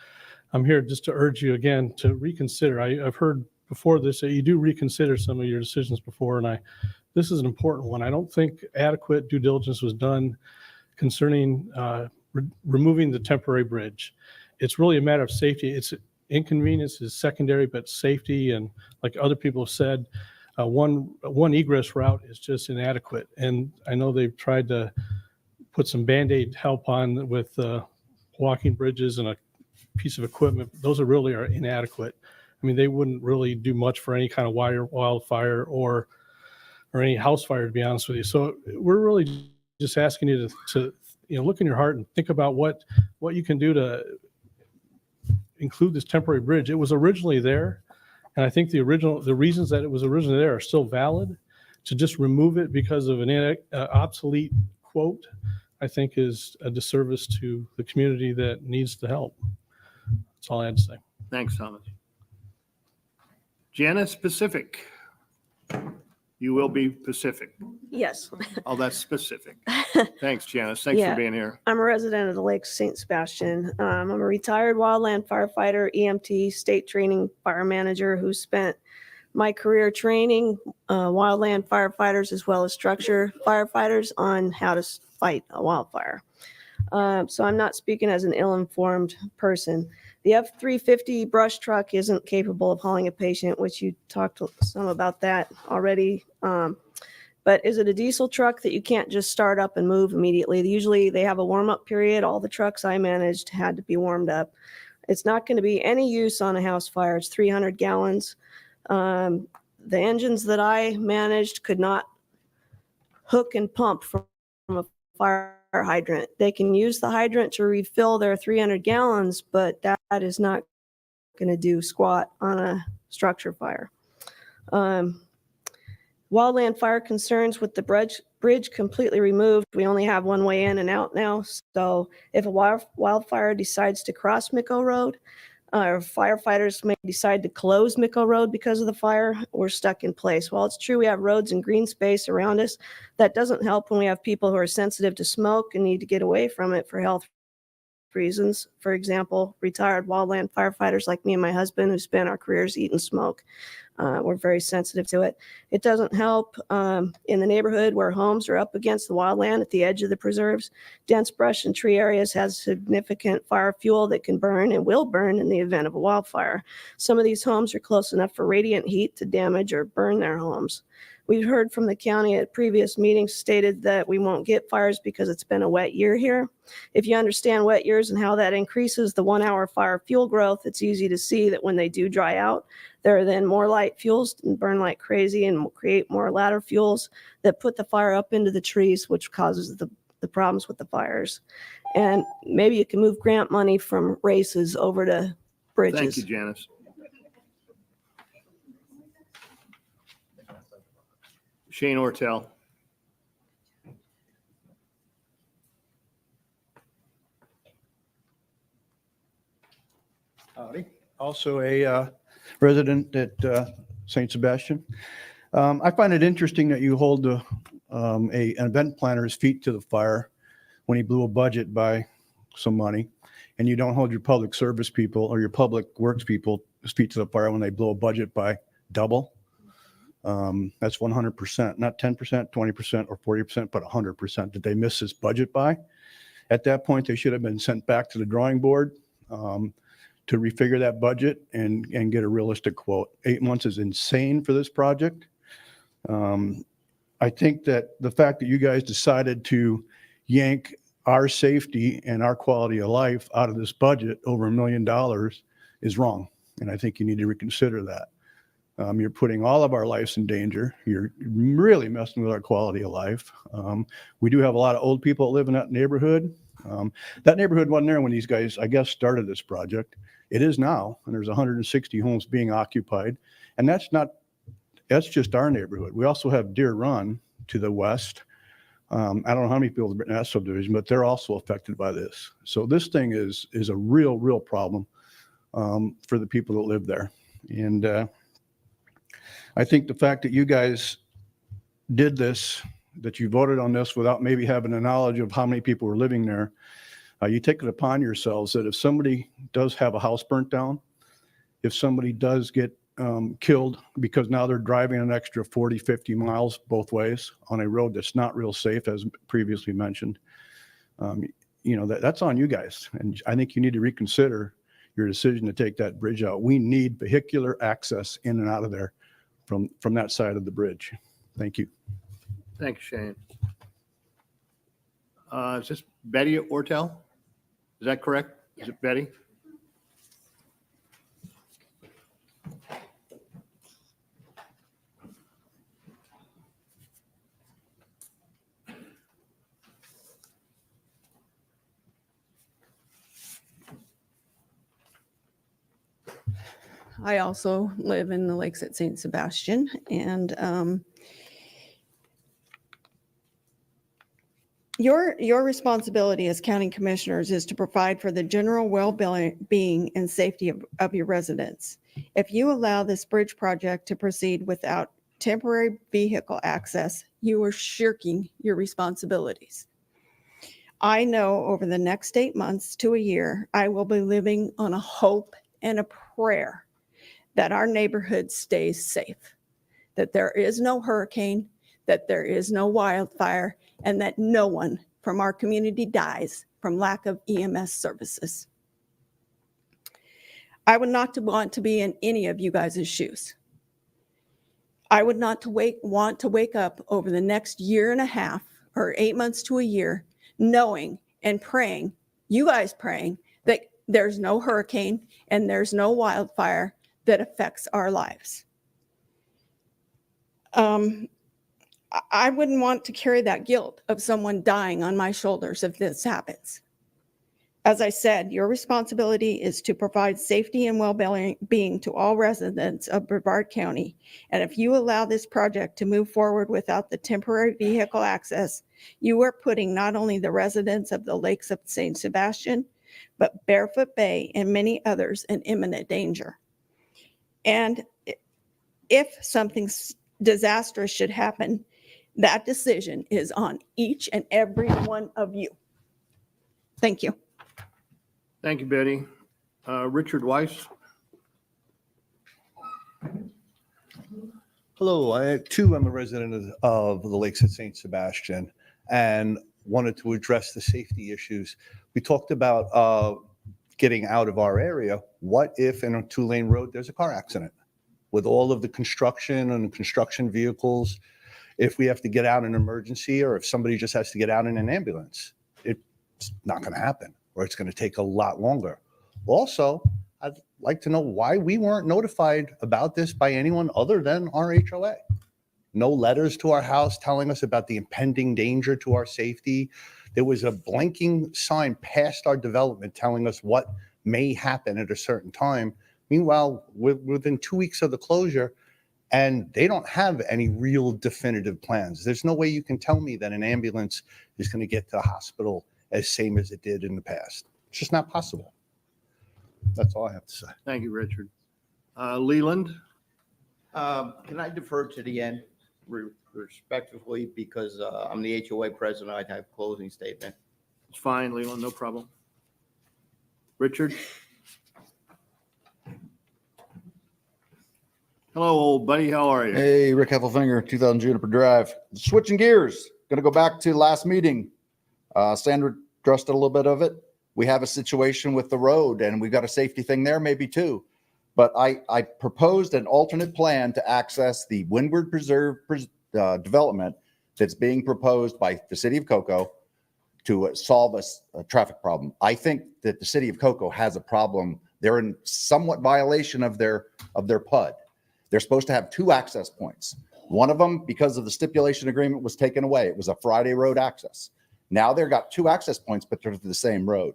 I'm here just to urge you again to reconsider. I've heard before this that you do reconsider some of your decisions before, and this is an important one. I don't think adequate due diligence was done concerning removing the temporary bridge. It's really a matter of safety. It's inconvenience is secondary, but safety, and like other people have said, one egress route is just inadequate. And I know they've tried to put some Band-Aid help on with walking bridges and a piece of equipment. Those are inadequate. I mean, they wouldn't really do much for any kind of wildfire or any house fire, to be honest with you. So we're really just asking you to look in your heart and think about what you can do to include this temporary bridge. It was originally there, and I think the reasons that it was originally there are still valid. To just remove it because of an obsolete quote, I think is a disservice to the community that needs the help. That's all I had to say. Thanks, Thomas. Janice Pacific. You will be Pacific. Yes. Oh, that's specific. Thanks, Janice. Thanks Yeah. for being here. I'm a resident of the Lake St. Sebastian. I'm a retired wildland firefighter, EMT, state training fire manager who spent my career training wildland firefighters as well as structure firefighters on how to fight a wildfire. So I'm not speaking as an ill-informed person. The F-350 brush truck isn't capable of hauling a patient, which you talked some about that already. But is it a diesel truck that you can't just start up and move immediately? Usually they have a warm-up period. All the trucks I managed had to be warmed up. It's not going to be any use on a house fire. It's 300 gallons. The engines that I managed could not hook and pump from a fire hydrant. They can use the hydrant to refill their 300 gallons, but that is not going to do squat on a structure fire. Wildland fire concerns with the bridge completely removed. We only have one way in and out now. So if a wildfire decides to cross Micco Road, or firefighters may decide to close Micco Road because of the fire, we're stuck in place. While it's true we have roads and green space around us, that doesn't help when we have people who are sensitive to smoke and need to get away from it for health reasons. For example, retired wildland firefighters like me and my husband who spent our careers eating smoke. We're very sensitive to it. It doesn't help in the neighborhood where homes are up against the wildland at the edge of the preserves. Dense brush and tree areas has significant fire fuel that can burn and will burn in the event of a wildfire. Some of these homes are close enough for radiant heat to damage or burn their homes. We've heard from the county at previous meetings stated that we won't get fires because it's been a wet year here. If you understand wet years and how that increases the 1 hour fire fuel growth, it's easy to see that when they do dry out, there are then more light fuels and burn like crazy and will create more ladder fuels that put the fire up into the trees, which causes the problems with the fires. And maybe you can move grant money from races over to bridges. Thank you, Janice. Shane Ortel. Howdy. Also a resident at St. Sebastian. I find it interesting that you hold an event planner's feet to the fire when he blew a budget by some money, and you don't hold your public service people or your public works people feet to the fire when they blow a budget by double. That's 100%, not 10%, 20%, or 40%, but 100%. Did they miss this budget by? At that point, they should have been sent back to the drawing board to refigure that budget and get a realistic quote. 8 months is insane for this project. I think that the fact that you guys decided to yank our safety and our quality of life out of this budget over $1 million is wrong. And I think you need to reconsider that. You're putting all of our lives in danger. You're really messing with our quality of life. We do have a lot of old people that live in that neighborhood. That neighborhood wasn't there when these guys, I guess, started this project. It is now, and there's 160 homes being occupied. And that's just our neighborhood. We also have Deer Run to the west. I don't know how many people have been in that subdivision, but they're also affected by this. So this thing is a real problem for the people that live there. And I think the fact that you guys did this, that you voted on this without maybe having the knowledge of how many people were living there, you take it upon yourselves that if somebody does have a house burnt down, if somebody does get killed because now they're driving an extra 40, 50 miles both ways on a road that's not real safe, as previously mentioned, that's on you guys. And I think you need to reconsider your decision to take that bridge out. We need vehicular access in and out of there from that side of the bridge. Thank you. Thanks, Shane. Is this Betty Ortel? Is that correct? Is it Betty? I also live in the Lakes at St. Sebastian, and your responsibility as county commissioners is to provide for the general well-being and safety of your residents. If you allow this bridge project to proceed without temporary vehicle access, you are shirking your responsibilities. I know over the next 8 months to a year, I will be living on a hope and a prayer that our neighborhood stays safe, that there is no hurricane, that there is no wildfire, and that no one from our community dies from lack of EMS services. I would not want to be in any of you guys' shoes. I would not want to wake up over the next year and a half or 8 months to a year knowing and praying, you guys praying, that there's no hurricane and there's no wildfire that affects our lives. I wouldn't want to carry that guilt of someone dying on my shoulders if this happens. As I said, your responsibility is to provide safety and well-being to all residents of Brevard County. And if you allow this project to move forward without the temporary vehicle access, you are putting not only the residents of the Lakes of St. Sebastian, but Barefoot Bay and many others in imminent danger. And if something disastrous should happen, that decision is on each and every one of you. Thank you. Thank you, Betty. Richard Weiss. Hello, I'm a resident of the Lakes at St. Sebastian and wanted to address the safety issues. We talked about getting out of our area. What if in a 2-lane road, there's a car accident? With all of the construction and construction vehicles, if we have to get out in an emergency or if somebody just has to get out in an ambulance, it's not going to happen, or it's going to take a lot longer. Also, I'd like to know why we weren't notified about this by anyone other than our HOA. No letters to our house telling us about the impending danger to our safety. There was a blinking sign past our development telling us what may happen at a certain time. Meanwhile, we're within 2 weeks of the closure, and they don't have any real definitive plans. There's no way you can tell me that an ambulance is going to get to the hospital as same as it did in the past. It's just not possible. That's all I have to say. Thank you, Richard. Leland. Can I defer to the end respectively, because I'm the HOA president, I'd have closing statement. It's fine, Leland, no problem. Richard. Hello, old buddy. How are you? Hey, Rick Heffelfinger, 2000 Juniper Drive. Switching gears, going to go back to last meeting. Sandra addressed a little bit of it. We have a situation with the road, and we've got a safety thing there, maybe too. But I proposed an alternate plan to access the Windward Preserve development that's being proposed by the city of Cocoa to solve a traffic problem. I think that the city of Cocoa has a problem. They're in somewhat violation of their PUD. They're supposed to have 2 access points. One of them, because of the stipulation agreement, was taken away. It was a Friday road access. Now they've got two access points, but they're to the same road.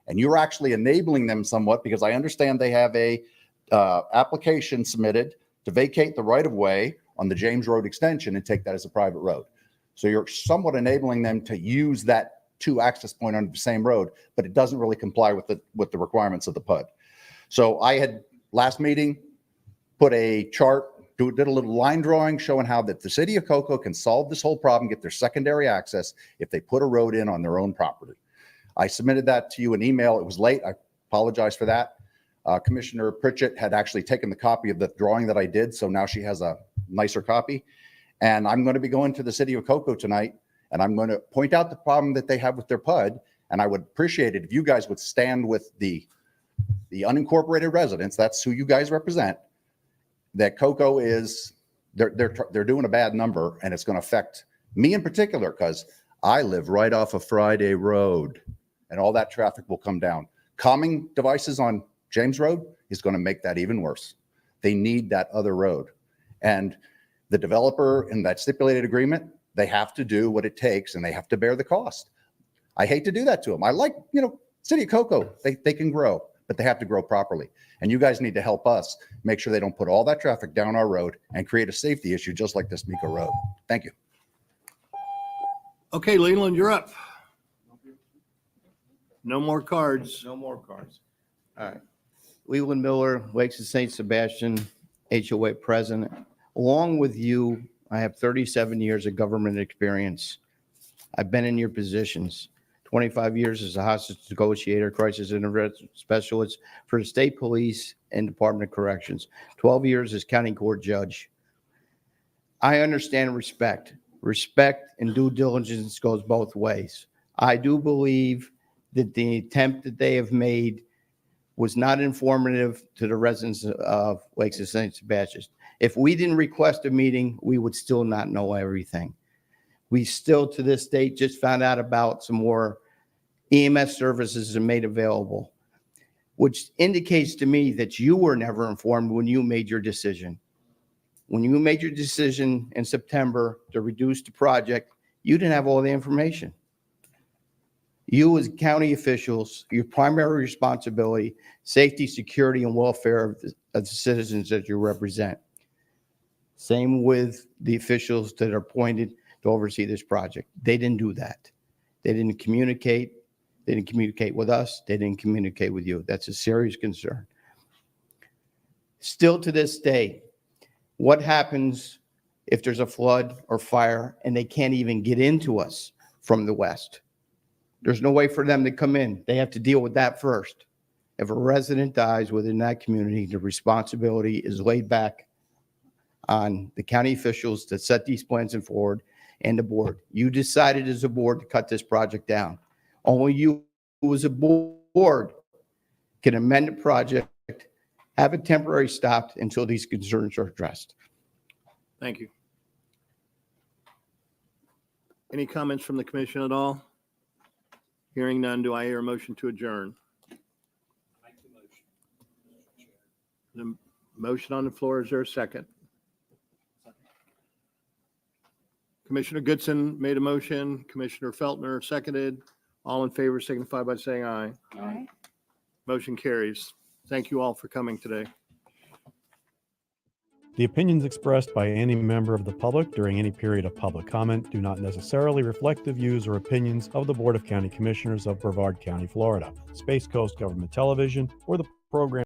And you're actually enabling them somewhat, because I understand they have a application submitted to vacate the right of way on the James Road extension and take that as a private road. So you're somewhat enabling them to use that two access point on the same road, but it doesn't really comply with the requirements of the PUD. So I had last meeting put a chart, did a little line drawing showing how that the city of Cocoa can solve this whole problem, get their secondary access if they put a road in on their own property. I submitted that to you in email. It was late. I apologize for that. Commissioner Pritchett had actually taken the copy of the drawing that I did, so now she has a nicer copy. And I'm going to be going to the city of Cocoa tonight, and I'm going to point out the problem that they have with their PUD. And I would appreciate it if you guys would stand with the unincorporated residents. That's who you guys represent. That Cocoa is, they're doing a bad number, and it's going to affect me in particular, because I live right off of Friday Road, and all that traffic will come down. Calming devices on James Road is going to make that even worse. They need that other road. And the developer in that stipulated agreement, they have to do what it takes, and they have to bear the cost. I hate to do that to them. I like, City of Cocoa, they can grow, but they have to grow properly. And you guys need to help us make sure they don't put all that traffic down our road and create a safety issue just like this Miko Road. Thank you. Okay, Leland, you're up. No more cards. No more cards. All right. Leland Miller, Lakes of St. Sebastian, HOA president. Along with you, I have 37 years of government experience. I've been in your positions. 25 years as a hostage negotiator, crisis intervention specialist for the state police and Department of Corrections. 12 years as county court judge. I understand respect. Respect and due diligence goes both ways. I do believe that the attempt that they have made was not informative to the residents of Lakes of St. Sebastian. If we didn't request a meeting, we would still not know everything. We still, to this date, just found out about some more EMS services are made available, which indicates to me that you were never informed when you made your decision. When you made your decision in September to reduce the project, you didn't have all the information. You as county officials, your primary responsibility, safety, security, and welfare of the citizens that you represent. Same with the officials that are appointed to oversee this project. They didn't do that. They didn't communicate. They didn't communicate with us. They didn't communicate with you. That's a serious concern. Still to this day, what happens if there's a flood or fire and they can't even get into us from the west? There's no way for them to come in. They have to deal with that first. If a resident dies within that community, the responsibility is laid back on the county officials that set these plans forward and the board. You decided as a board to cut this project down. Only you, as a board, can amend the project, have it temporarily stopped until these concerns are addressed. Thank you. Any comments from the commission at all? Hearing none, do I hear a motion to adjourn? The motion on the floor, is there a second? Commissioner Goodson made a motion. Commissioner Feltner seconded. All in favor signify by saying aye. Aye. Motion carries. Thank you all for coming today. The opinions expressed by any member of the public during any period of public comment do not necessarily reflect the views or opinions of the Board of County Commissioners of Brevard County, Florida, Space Coast Government Television, or the program